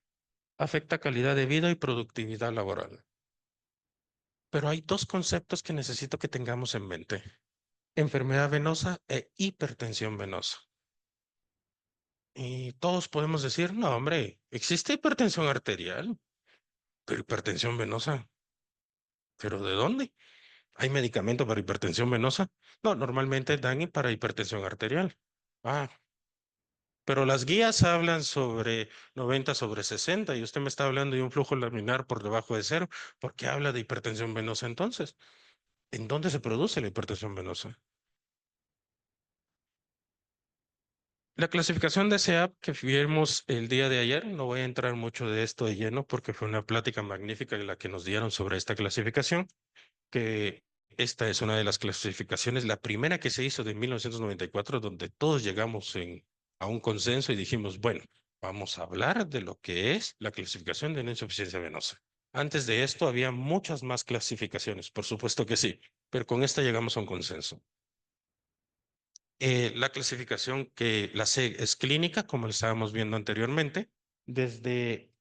Afecta calidad de vida y productividad laboral. Pero hay dos conceptos que necesito que tengamos en mente: enfermedad venosa e hipertensión venosa. Y todos podemos decir, no, hombre, existe hipertensión arterial. Pero hipertensión venosa, ¿pero de dónde? ¿Hay medicamento para hipertensión venosa? No, normalmente dan para hipertensión arterial. Ah, pero las guías hablan sobre 90/60 y usted me está hablando de un flujo laminar por debajo de cero. ¿Por qué habla de hipertensión venosa entonces? ¿En dónde se produce la hipertensión venosa? La clasificación de SEAP que vimos el día de ayer, no voy a entrar mucho de esto de lleno porque fue una plática magnífica la que nos dieron sobre esta clasificación, que esta es una de las clasificaciones, la primera que se hizo de 1994, donde todos llegamos a un consenso y dijimos, bueno, vamos a hablar de lo que es la clasificación de una insuficiencia venosa. Antes de esto había muchas más clasificaciones, por supuesto que sí, pero con esta llegamos a un consenso. La clasificación que la C es clínica, como lo estábamos viendo anteriormente, desde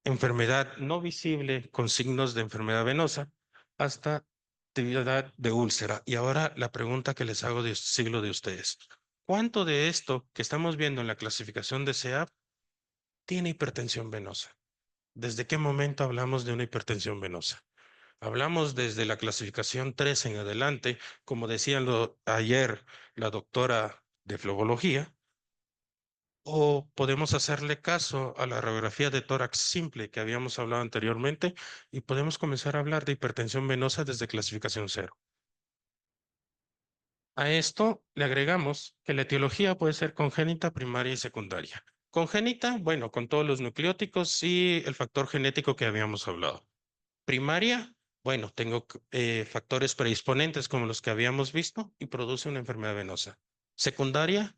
enfermedad no visible con signos de enfermedad venosa hasta actividad de úlcera. Y ahora la pregunta que les hago de siglo de ustedes. ¿Cuánto de esto que estamos viendo en la clasificación de CEAP tiene hipertensión venosa? ¿Desde qué momento hablamos de una hipertensión venosa? Hablamos desde la clasificación 3 en adelante, como decía ayer la doctora de flebobología, o podemos hacerle caso a la radiografía de tórax simple que habíamos hablado anteriormente y podemos comenzar a hablar de hipertensión venosa desde clasificación cero. A esto le agregamos que la etiología puede ser congénita, primaria y secundaria. Congénita, bueno, con todos los nucleóticos y el factor genético que habíamos hablado. Primaria, bueno, tengo factores predisponentes como los que habíamos visto y produce una enfermedad venosa. Secundaria,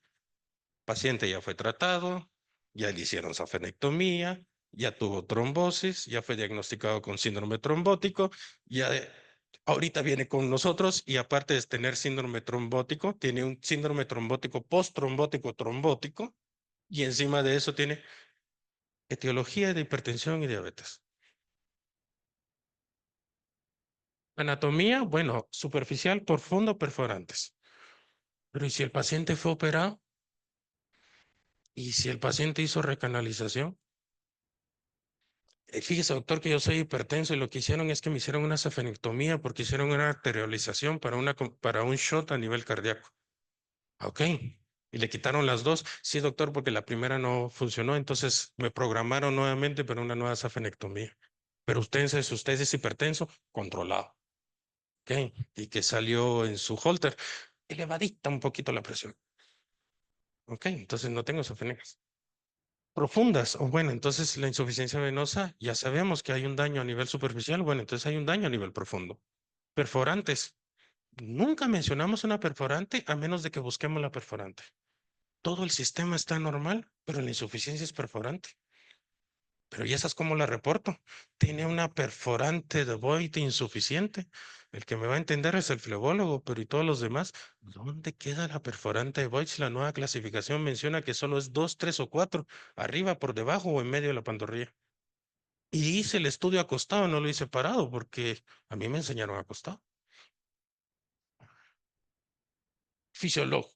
paciente ya fue tratado, ya le hicieron safenectomía, ya tuvo trombosis, ya fue diagnosticado con síndrome trombótico, ya ahorita viene con nosotros y aparte de tener síndrome trombótico, tiene un síndrome trombótico post-trombótico trombótico y encima de eso tiene etiología de hipertensión y diabetes. Anatomía, bueno, superficial, profundo, perforantes. Pero ¿y si el paciente fue operado? ¿Y si el paciente hizo recanalización? Fíjese, doctor, que yo soy hipertenso y lo que hicieron es que me hicieron una safenectomía porque hicieron una arterialización para un shot a nivel cardíaco. Ok. Y le quitaron las dos. Sí, doctor, porque la primera no funcionó, entonces me programaron nuevamente para una nueva safenectomía. Pero usted es hipertenso, controlado. Ok. Y que salió en su holter, elevadita un poquito la presión. Ok. Entonces no tengo safenegas profundas. O bueno, entonces la insuficiencia venosa, ya sabemos que hay un daño a nivel superficial. Bueno, entonces hay un daño a nivel profundo. Perforantes. Nunca mencionamos una perforante a menos de que busquemos la perforante. Todo el sistema está normal, pero la insuficiencia es perforante. Pero ¿y esas cómo la reporto? Tiene una perforante de Voigt insuficiente. El que me va a entender es el flebólogo, pero ¿y todos los demás? ¿Dónde queda la perforante de Voigt si la nueva clasificación menciona que solo es 2, 3 o 4, arriba, por debajo o en medio de la pantorrilla? Y hice el estudio acostado, no lo hice parado, porque a mí me enseñaron acostado.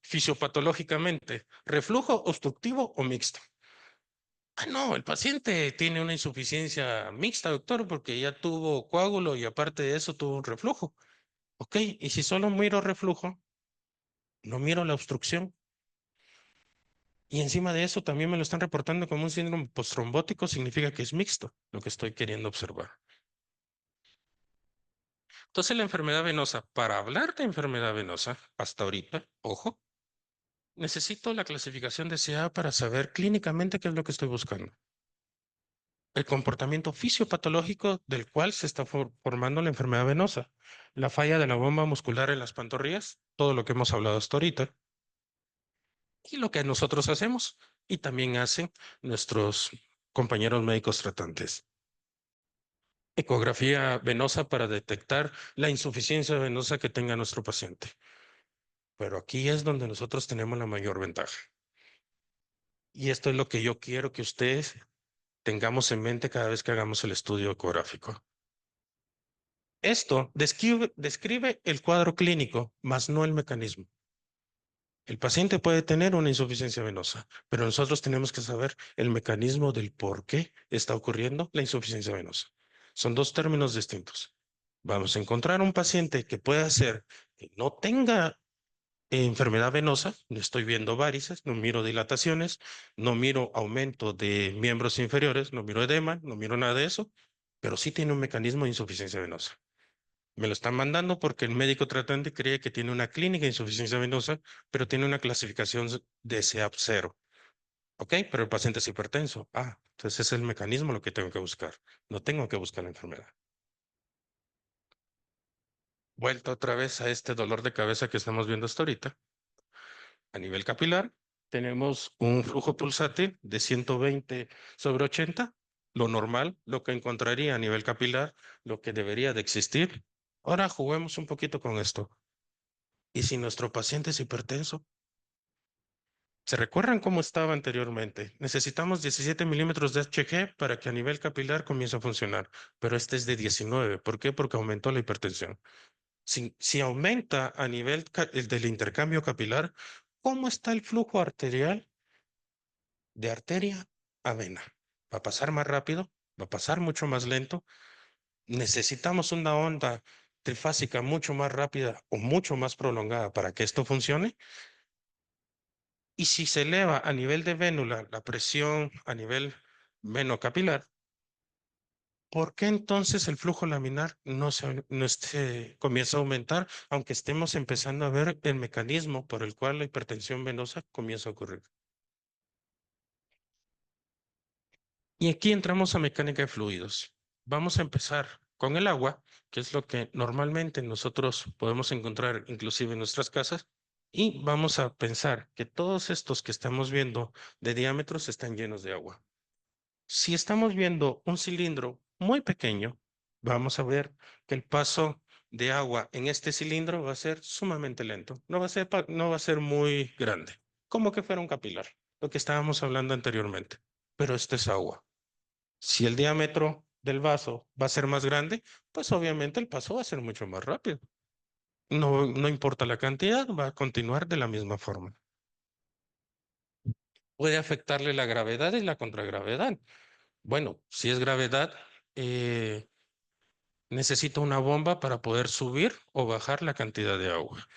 Fisiopatológicamente, reflujo obstructivo o mixto. Ah, no, el paciente tiene una insuficiencia mixta, doctor, porque ya tuvo coágulo y aparte de eso tuvo un reflujo. Ok, y si solo miro reflujo, no miro la obstrucción. Y encima de eso también me lo están reportando como un síndrome postrombótico, significa que es mixto, lo que estoy queriendo observar. Entonces, la enfermedad venosa, para hablar de enfermedad venosa, hasta ahorita, ojo, necesito la clasificación de CA para saber clínicamente qué es lo que estoy buscando. El comportamiento fisiopatológico del cual se está formando la enfermedad venosa, la falla de la bomba muscular en las pantorrillas, todo lo que hemos hablado hasta ahorita, y lo que nosotros hacemos, y también hacen nuestros compañeros médicos tratantes. Ecografía venosa para detectar la insuficiencia venosa que tenga nuestro paciente. Pero aquí es donde nosotros tenemos la mayor ventaja. Y esto es lo que yo quiero que ustedes tengamos en mente cada vez que hagamos el estudio ecográfico. Esto describe el cuadro clínico, más no el mecanismo. El paciente puede tener una insuficiencia venosa, pero nosotros tenemos que saber el mecanismo del por qué está ocurriendo la insuficiencia venosa. Son dos términos distintos. Vamos a encontrar un paciente que pueda ser que no tenga enfermedad venosa, no estoy viendo varices, no miro dilataciones, no miro aumento de miembros inferiores, no miro edema, no miro nada de eso, pero sí tiene un mecanismo de insuficiencia venosa. Me lo están mandando porque el médico tratante cree que tiene una clínica de insuficiencia venosa, pero tiene una clasificación de SEAP 0. ¿Ok? Pero el paciente es hipertenso. Ah, entonces ese es el mecanismo lo que tengo que buscar. No tengo que buscar la enfermedad. Vuelta otra vez a este dolor de cabeza que estamos viendo hasta ahorita. A nivel capilar, tenemos un flujo pulsátil de 120/80, lo normal, lo que encontraría a nivel capilar, lo que debería de existir. Ahora juguemos un poquito con esto. ¿Y si nuestro paciente es hipertenso? ¿Se recuerdan cómo estaba anteriormente? Necesitamos 17 milímetros de Hg para que a nivel capilar comience a funcionar, pero este es de 19. ¿Por qué? Porque aumentó la hipertensión. Si aumenta a nivel el del intercambio capilar, ¿cómo está el flujo arterial de arteria a vena? ¿Va a pasar más rápido? ¿Va a pasar mucho más lento? ¿Necesitamos una onda trifásica mucho más rápida o mucho más prolongada para que esto funcione? Y si se eleva a nivel de vénula la presión a nivel venocapilar, ¿por qué entonces el flujo laminar no comienza a aumentar, aunque estemos empezando a ver el mecanismo por el cual la hipertensión venosa comienza a ocurrir? Y aquí entramos a mecánica de fluidos. Vamos a empezar con el agua, que es lo que normalmente nosotros podemos encontrar inclusive en nuestras casas, y vamos a pensar que todos estos que estamos viendo de diámetros están llenos de agua. Si estamos viendo un cilindro muy pequeño, vamos a ver que el paso de agua en este cilindro va a ser sumamente lento. No va a ser muy grande, como que fuera un capilar, lo que estábamos hablando anteriormente. Pero esto es agua. Si el diámetro del vaso va a ser más grande, pues obviamente el paso va a ser mucho más rápido. No importa la cantidad, va a continuar de la misma forma. Puede afectarle la gravedad y la contragravedad. Bueno, si es gravedad, eh, necesito una bomba para poder subir o bajar la cantidad de agua,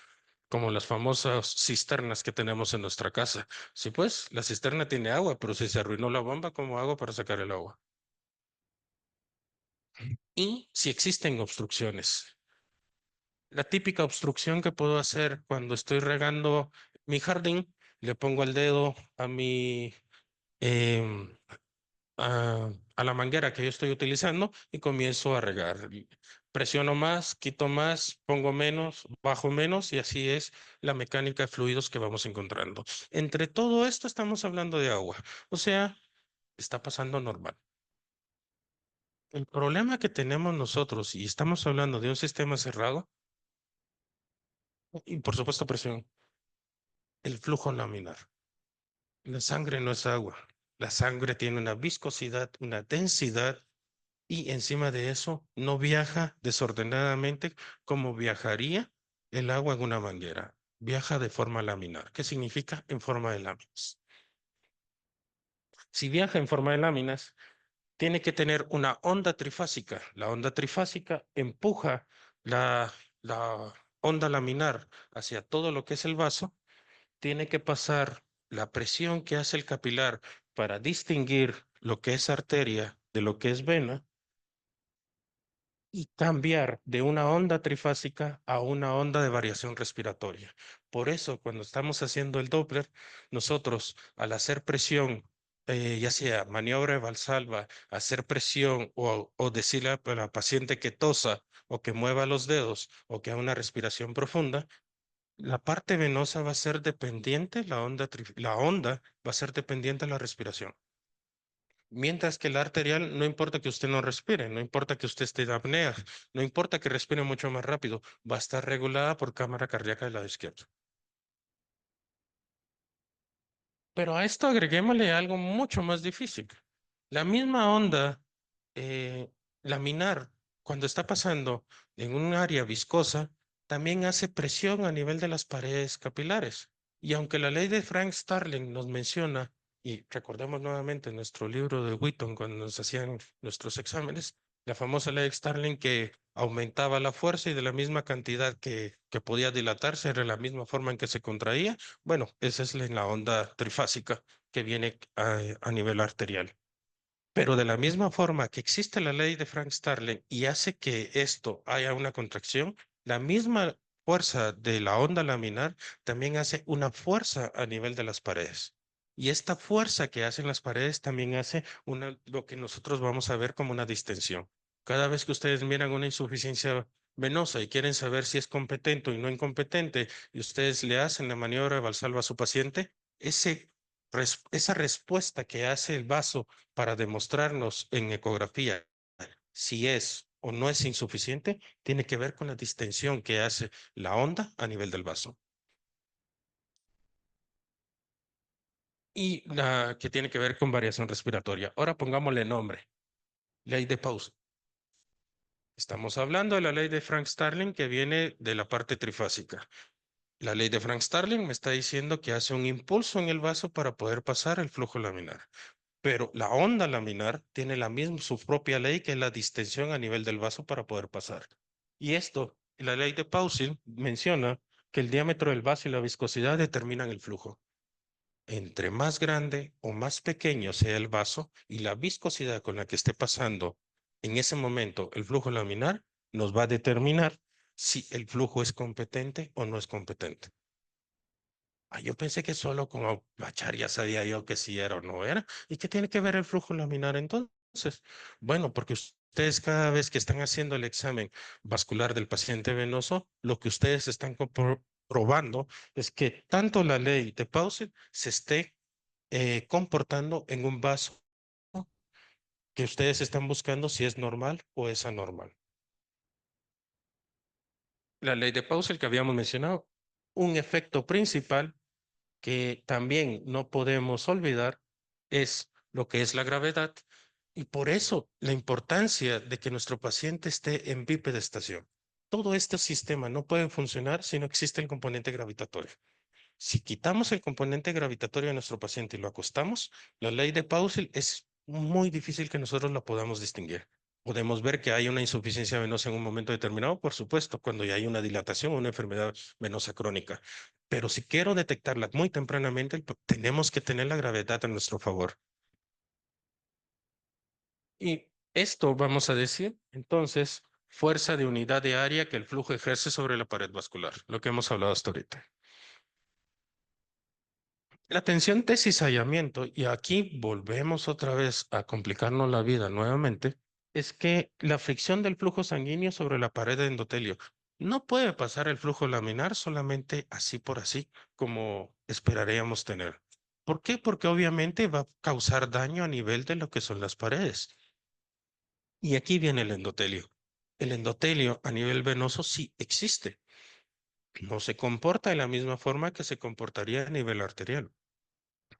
como las famosas cisternas que tenemos en nuestra casa. Sí, pues, la cisterna tiene agua, pero si se arruinó la bomba, ¿cómo hago para sacar el agua? Y si existen obstrucciones. La típica obstrucción que puedo hacer cuando estoy regando mi jardín, le pongo el dedo em, a la manguera que yo estoy utilizando y comienzo a regar. Presiono más, quito más, pongo menos, bajo menos y así es la mecánica de fluidos que vamos encontrando. Entre todo esto estamos hablando de agua, o sea, está pasando normal. El problema que tenemos nosotros, y estamos hablando de un sistema cerrado, y por supuesto presión, el flujo laminar. La sangre no es agua. La sangre tiene una viscosidad, una densidad y encima de eso no viaja desordenadamente como viajaría el agua en una manguera. Viaja de forma laminar. ¿Qué significa? En forma de láminas. Si viaja en forma de láminas, tiene que tener una onda trifásica. La onda trifásica empuja la onda laminar hacia todo lo que es el vaso. Tiene que pasar la presión que hace el capilar para distinguir lo que es arteria de lo que es vena y cambiar de una onda trifásica a una onda de variación respiratoria. Por eso, cuando estamos haciendo el Doppler, nosotros al hacer presión, ya sea maniobra de Valsalva, hacer presión o decirle a la paciente que tosa o que mueva los dedos o que haga una respiración profunda, la parte venosa va a ser dependiente, la onda va a ser dependiente de la respiración. Mientras que la arterial, no importa que usted no respire, no importa que usted esté en apnea, no importa que respire mucho más rápido, va a estar regulada por cámara cardíaca del lado izquierdo. Pero a esto agreguémosle algo mucho más difícil. La misma onda eh, laminar, cuando está pasando en un área viscosa, también hace presión a nivel de las paredes capilares. Y aunque la ley de Frank Starling nos menciona, y recordemos nuevamente nuestro libro de Wheaton cuando nos hacían nuestros exámenes, la famosa ley de Starling que aumentaba la fuerza y de la misma cantidad que podía dilatarse era la misma forma en que se contraía. Bueno, esa es en la onda trifásica que viene a nivel arterial. Pero de la misma forma que existe la ley de Frank Starling y hace que esto haya una contracción, la misma fuerza de la onda laminar también hace una fuerza a nivel de las paredes. Y esta fuerza que hacen las paredes también hace lo que nosotros vamos a ver como una distensión. Cada vez que ustedes miran una insuficiencia venosa y quieren saber si es competente y no incompetente, y ustedes le hacen la maniobra de Valsalva a su paciente, esa respuesta que hace el vaso para demostrarnos en ecografía si es o no es insuficiente, tiene que ver con la distensión que hace la onda a nivel del vaso y la que tiene que ver con variación respiratoria. Ahora pongámosle nombre, ley de pausa. Estamos hablando de la ley de Frank Starling que viene de la parte trifásica. La ley de Frank Starling me está diciendo que hace un impulso en el vaso para poder pasar el flujo laminar. Pero la onda laminar tiene la misma, su propia ley, que es la distensión a nivel del vaso para poder pasar. Y esto, la ley de Paulson menciona que el diámetro del vaso y la viscosidad determinan el flujo. Entre más grande o más pequeño sea el vaso y la viscosidad con la que esté pasando en ese momento el flujo laminar, nos va a determinar si el flujo es competente o no es competente. Yo pensé que solo con Bachar ya sabía yo que si era o no era. ¿Y qué tiene que ver el flujo laminar entonces? Bueno, porque ustedes cada vez que están haciendo el examen vascular del paciente venoso, lo que ustedes están probando es que tanto la ley de Pauset se esté comportando en un vaso que ustedes están buscando si es normal o es anormal. La ley de Pauset que habíamos mencionado, un efecto principal que también no podemos olvidar es lo que es la gravedad y por eso la importancia de que nuestro paciente esté en bipedestación. Todo este sistema no puede funcionar si no existe el componente gravitatorio. Si quitamos el componente gravitatorio de nuestro paciente y lo acostamos, la ley de Paulson es muy difícil que nosotros la podamos distinguir. Podemos ver que hay una insuficiencia venosa en un momento determinado, por supuesto, cuando ya hay una dilatación o una enfermedad venosa crónica. Pero si quiero detectarla muy tempranamente, tenemos que tener la gravedad a nuestro favor. Y esto vamos a decir, entonces, fuerza de unidad de área que el flujo ejerce sobre la pared vascular, lo que hemos hablado hasta ahorita. La tensión de cizallamiento, y aquí volvemos otra vez a complicarnos la vida nuevamente, es que la fricción del flujo sanguíneo sobre la pared de endotelio no puede pasar el flujo laminar solamente así por así, como esperaríamos tener. ¿Por qué? Porque obviamente va a causar daño a nivel de lo que son las paredes. Y aquí viene el endotelio. El endotelio a nivel venoso sí existe. No se comporta de la misma forma que se comportaría a nivel arterial.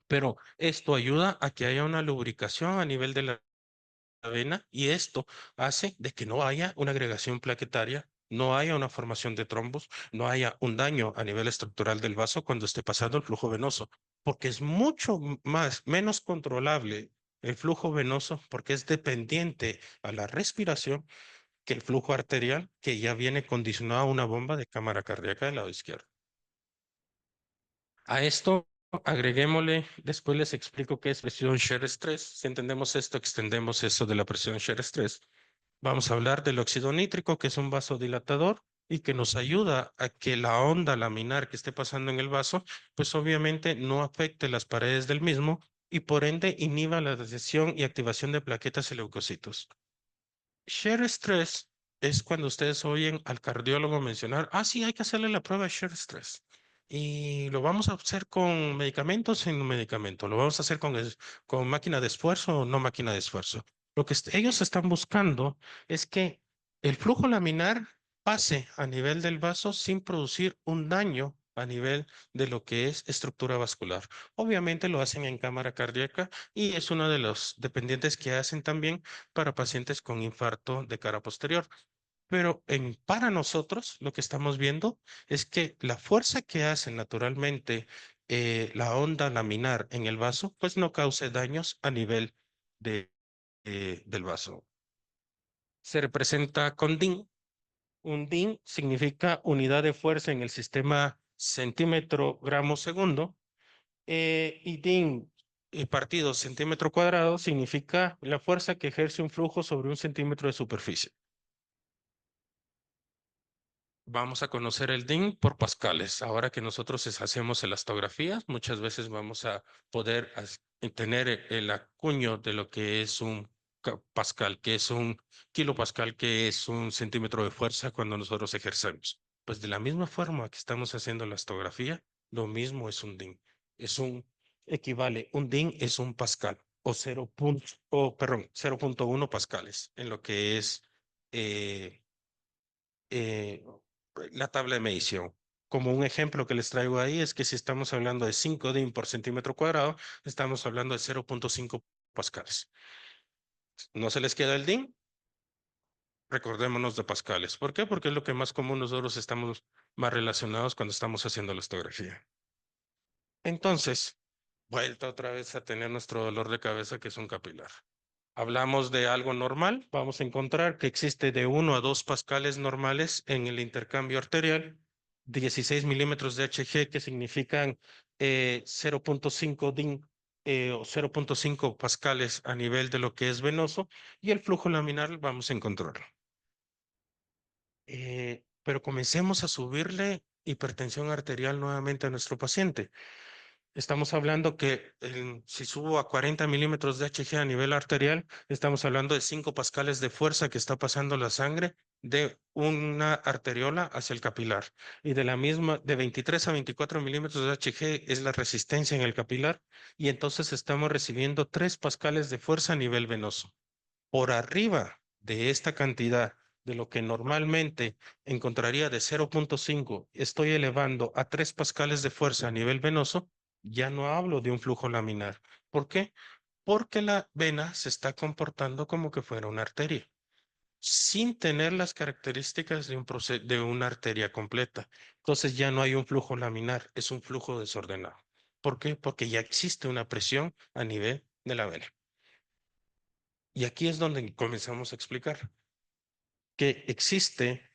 Pero esto ayuda a que haya una lubricación a nivel de la vena y esto hace de que no haya una agregación plaquetaria, no haya una formación de trombos, no haya un daño a nivel estructural del vaso cuando esté pasando el flujo venoso, porque es mucho menos controlable el flujo venoso porque es dependiente a la respiración que el flujo arterial que ya viene condicionado a una bomba de cámara cardíaca del lado izquierdo. A esto agreguémosle, después les explico qué es presión shear stress. Si entendemos esto, extendemos eso de la presión shear stress. Vamos a hablar del óxido nítrico, que es un vasodilatador y que nos ayuda a que la onda laminar que esté pasando en el vaso, pues obviamente no afecte las paredes del mismo y por ende inhiba la adhesión y activación de plaquetas y leucocitos. Shear stress es cuando ustedes oyen al cardiólogo mencionar, sí, hay que hacerle la prueba de shear stress. Y lo vamos a hacer con medicamentos, sin medicamento. Lo vamos a hacer con máquina de esfuerzo o no máquina de esfuerzo. Lo que ellos están buscando es que el flujo laminar pase a nivel del vaso sin producir un daño a nivel de lo que es estructura vascular. Obviamente lo hacen en cámara cardíaca y es uno de los dependientes que hacen también para pacientes con infarto de cara posterior. Pero para nosotros lo que estamos viendo es que la fuerza que hace naturalmente la onda laminar en el vaso, pues no cause daños a nivel del vaso. Se representa con DIN. Un DIN significa unidad de fuerza en el sistema centímetro gramo segundo, y DIN partido centímetro cuadrado significa la fuerza que ejerce un flujo sobre un centímetro de superficie. Vamos a conocer el DIN por pascales. Ahora que nosotros hacemos elastografías, muchas veces vamos a poder tener el acuño de lo que es un pascal, que es un kilopascal, que es un centímetro de fuerza cuando nosotros ejercemos. Pues de la misma forma que estamos haciendo elastografía, lo mismo es un DIN. Es equivale, un DIN es un pascal o 0.1 pascales en lo que es eh, eh, la tabla de medición. Como un ejemplo que les traigo ahí es que si estamos hablando de 5 DIN por centímetro cuadrado, estamos hablando de 0.5 pascales. ¿No se les queda el DIN? Recordémonos de pascales. ¿Por qué? Porque es lo que más común nosotros estamos más relacionados cuando estamos haciendo la histografía. Entonces, vuelta otra vez a tener nuestro dolor de cabeza que es un capilar. Hablamos de algo normal, vamos a encontrar que existe de 1 a 2 pascales normales en el intercambio arterial, 16 milímetros de Hg que significan 0.5 DIN o 0.5 pascales a nivel de lo que es venoso, y el flujo laminar vamos a encontrarlo. Pero comencemos a subirle hipertensión arterial nuevamente a nuestro paciente. Estamos hablando que si subo a 40 milímetros de Hg a nivel arterial, estamos hablando de 5 pascales de fuerza que está pasando la sangre de una arteriola hacia el capilar. Y de la misma, de 23 a 24 milímetros de Hg es la resistencia en el capilar. Y entonces estamos recibiendo 3 pascales de fuerza a nivel venoso. Por arriba de esta cantidad, de lo que normalmente encontraría de 0.5, estoy elevando a 3 pascales de fuerza a nivel venoso, ya no hablo de un flujo laminar. ¿Por qué? Porque la vena se está comportando como que fuera una arteria, sin tener las características de de una arteria completa. Entonces ya no hay un flujo laminar, es un flujo desordenado. ¿Por qué? Porque ya existe una presión a nivel de la vena. Y aquí es donde comenzamos a explicar que existe,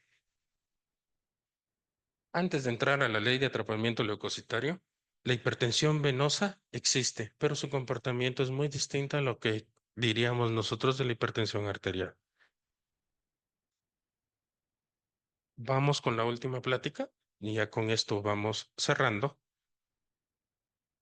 antes de entrar a la ley de atrapamiento leucocitario, la hipertensión venosa existe, pero su comportamiento es muy distinto a lo que diríamos nosotros de la hipertensión arterial. Vamos con la última plática y ya con esto vamos cerrando.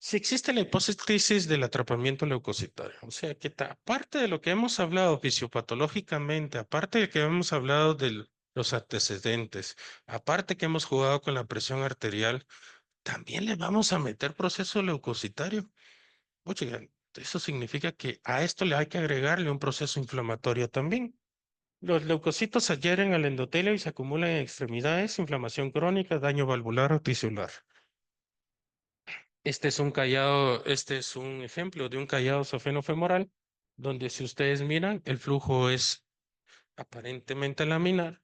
Si existe la hipótesis del atrapamiento leucocitario, o sea que aparte de lo que hemos hablado fisiopatológicamente, aparte de que hemos hablado de los antecedentes, aparte que hemos jugado con la presión arterial, también le vamos a meter proceso leucocitario. Oye, eso significa que a esto le hay que agregarle un proceso inflamatorio también. Los leucocitos adhieren al endotelio y se acumulan en extremidades, inflamación crónica, daño valvular o tisular. Este es un ejemplo de un callado safenofemoral, donde si ustedes miran, el flujo es aparentemente laminar,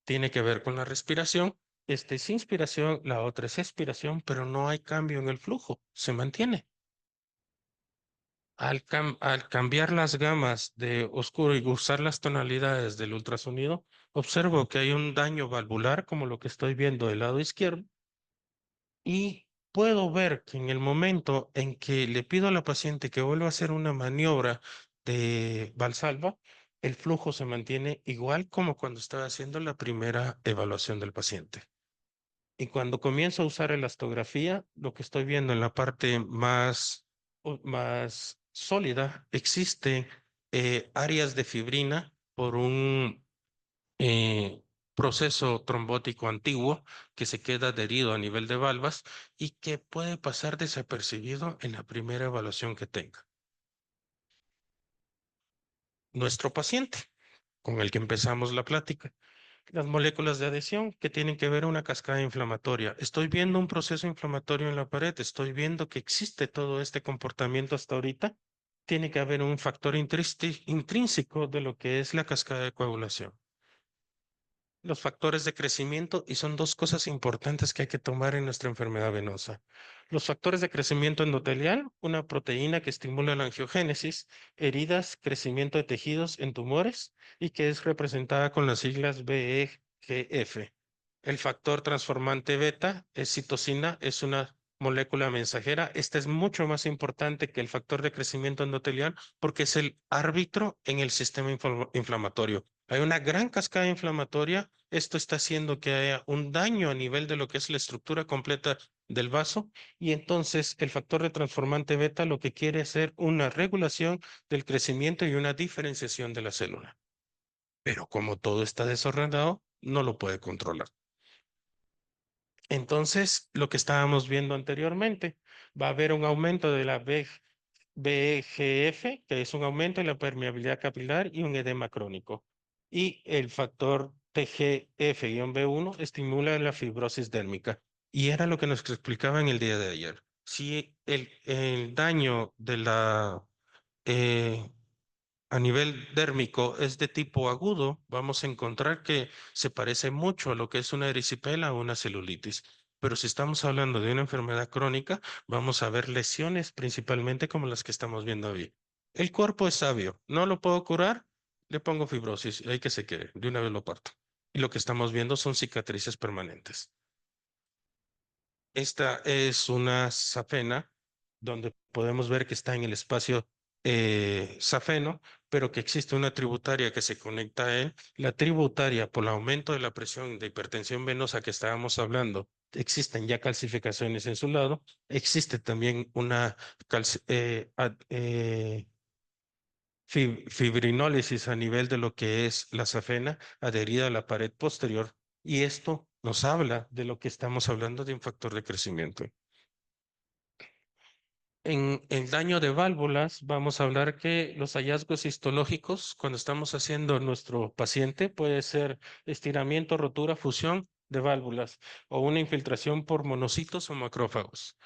tiene que ver con la respiración. Este es inspiración, la otra es expiración, pero no hay cambio en el flujo, se mantiene. Al cambiar las gamas de oscuro y usar las tonalidades del ultrasonido, observo que hay un daño valvular, como lo que estoy viendo del lado izquierdo, y puedo ver que en el momento en que le pido a la paciente que vuelva a hacer una maniobra de Valsalva, el flujo se mantiene igual como cuando estaba haciendo la primera evaluación del paciente. Y cuando comienzo a usar elastografía, lo que estoy viendo en la parte más sólida, existe áreas de fibrina por un eh, proceso trombótico antiguo que se queda adherido a nivel de valvas y que puede pasar desapercibido en la primera evaluación que tenga. Nuestro paciente, con el que empezamos la plática. Las moléculas de adhesión que tienen que ver una cascada inflamatoria. Estoy viendo un proceso inflamatorio en la pared, estoy viendo que existe todo este comportamiento hasta ahorita. Tiene que haber un factor intrínseco de lo que es la cascada de coagulación. los factores de crecimiento y son dos cosas importantes que hay que tomar en nuestra enfermedad venosa. Los factores de crecimiento endotelial, una proteína que estimula la angiogénesis, heridas, crecimiento de tejidos en tumores y que es representada con las siglas BEGF. El factor transformante beta es citocina, es una molécula mensajera. Esta es mucho más importante que el factor de crecimiento endotelial porque es el árbitro en el sistema inflamatorio. Hay una gran cascada inflamatoria. Esto está haciendo que haya un daño a nivel de lo que es la estructura completa del vaso y entonces el factor de transformante beta lo que quiere es hacer una regulación del crecimiento y una diferenciación de la célula. Pero como todo está desordenado, no lo puede controlar. Entonces, lo que estábamos viendo anteriormente, va a haber un aumento de la BGF, que es un aumento en la permeabilidad capilar y un edema crónico. Y el factor TGF-B1 estimula la fibrosis dérmica. Y era lo que nos explicaba en el día de ayer. Si el daño de la eh, a nivel dérmico es de tipo agudo, vamos a encontrar que se parece mucho a lo que es una erisipela o una celulitis. Pero si estamos hablando de una enfermedad crónica, vamos a ver lesiones principalmente como las que estamos viendo hoy. El cuerpo es sabio, no lo puedo curar, le pongo fibrosis, hay que se quede, de una vez lo parto. Y lo que estamos viendo son cicatrices permanentes. Esta es una safena donde podemos ver que está en el espacio safeno, pero que existe una tributaria que se conecta a él. La tributaria, por el aumento de la presión de hipertensión venosa que estábamos hablando, existen ya calcificaciones en su lado. Existe también una fibrinólisis a nivel de lo que es la safena adherida a la pared posterior. Y esto nos habla de lo que estamos hablando de un factor de crecimiento. En el daño de válvulas, vamos a hablar que los hallazgos histológicos, cuando estamos haciendo nuestro paciente, puede ser estiramiento, rotura, fusión de válvulas o una infiltración por monocitos o macrófagos.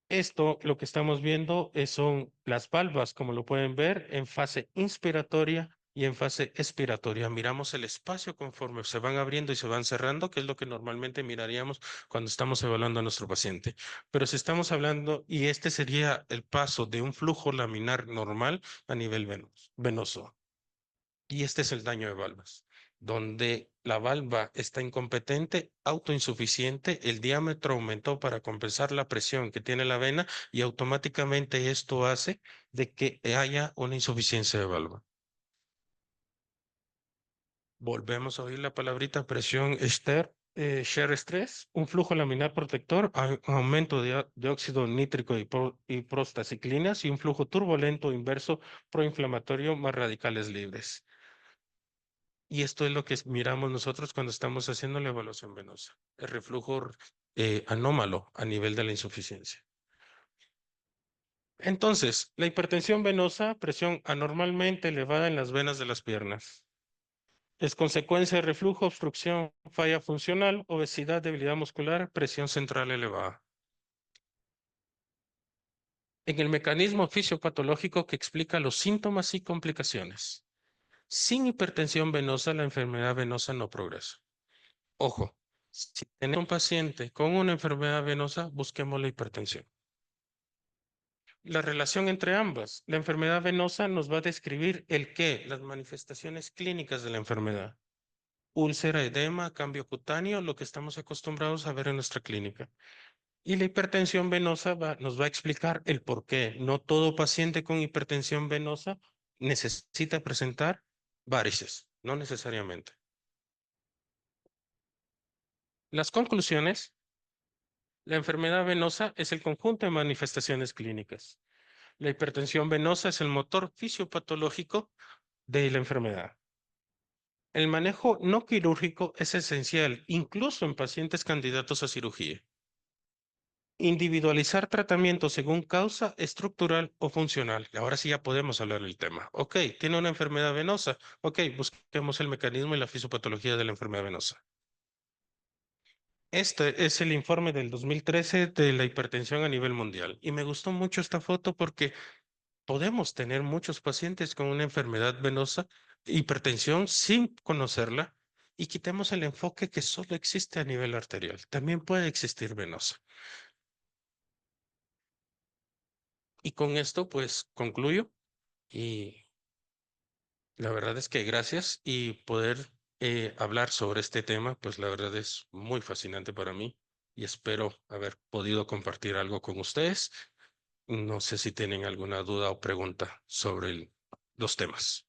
Esto, lo que estamos viendo son las valvas, como lo pueden ver, en fase inspiratoria y en fase expiratoria. Miramos el espacio conforme se van abriendo y se van cerrando, que es lo que normalmente miraríamos cuando estamos evaluando a nuestro paciente. Pero si estamos hablando, y este sería el paso de un flujo laminar normal a nivel venoso. Y este es el daño de valvas, donde la valva está incompetente, autoinsuficiente, el diámetro aumentó para compensar la presión que tiene la vena y automáticamente esto hace de que haya una insuficiencia de valva. Volvemos a oír la palabrita presión shear stress, un flujo laminar protector, aumento de dióxido nítrico y prostaciclinas y un flujo turbulento inverso proinflamatorio más radicales libres. Y esto es lo que miramos nosotros cuando estamos haciendo la evaluación venosa, el reflujo anómalo a nivel de la insuficiencia. Entonces, la hipertensión venosa, presión anormalmente elevada en las venas de las piernas. Es consecuencia de reflujo, obstrucción, falla funcional, obesidad, debilidad muscular, presión central elevada. En el mecanismo fisiopatológico que explica los síntomas y complicaciones. Sin hipertensión venosa, la enfermedad venosa no progresa. Ojo, si tenemos un paciente con una enfermedad venosa, busquemos la hipertensión. La relación entre ambas, la enfermedad venosa nos va a describir el qué, las manifestaciones clínicas de la enfermedad. Úlcera, edema, cambio cutáneo, lo que estamos acostumbrados a ver en nuestra clínica. Y la hipertensión venosa nos va a explicar el por qué. No todo paciente con hipertensión venosa necesita presentar varices, no necesariamente. Las conclusiones. La enfermedad venosa es el conjunto de manifestaciones clínicas. La hipertensión venosa es el motor fisiopatológico de la enfermedad. El manejo no quirúrgico es esencial, incluso en pacientes candidatos a cirugía. Individualizar tratamiento según causa estructural o funcional. Y ahora sí ya podemos hablar del tema. Ok, tiene una enfermedad venosa. Ok, busquemos el mecanismo y la fisiopatología de la enfermedad venosa. Este es el informe del 2013 de la hipertensión a nivel mundial. Y me gustó mucho esta foto porque podemos tener muchos pacientes con una enfermedad venosa, hipertensión sin conocerla y quitemos el enfoque que solo existe a nivel arterial. También puede existir venosa. Y con esto, pues concluyo y la verdad es que gracias y poder hablar sobre este tema, pues la verdad es muy fascinante para mí y espero haber podido compartir algo con ustedes. No sé si tienen alguna duda o pregunta sobre los temas.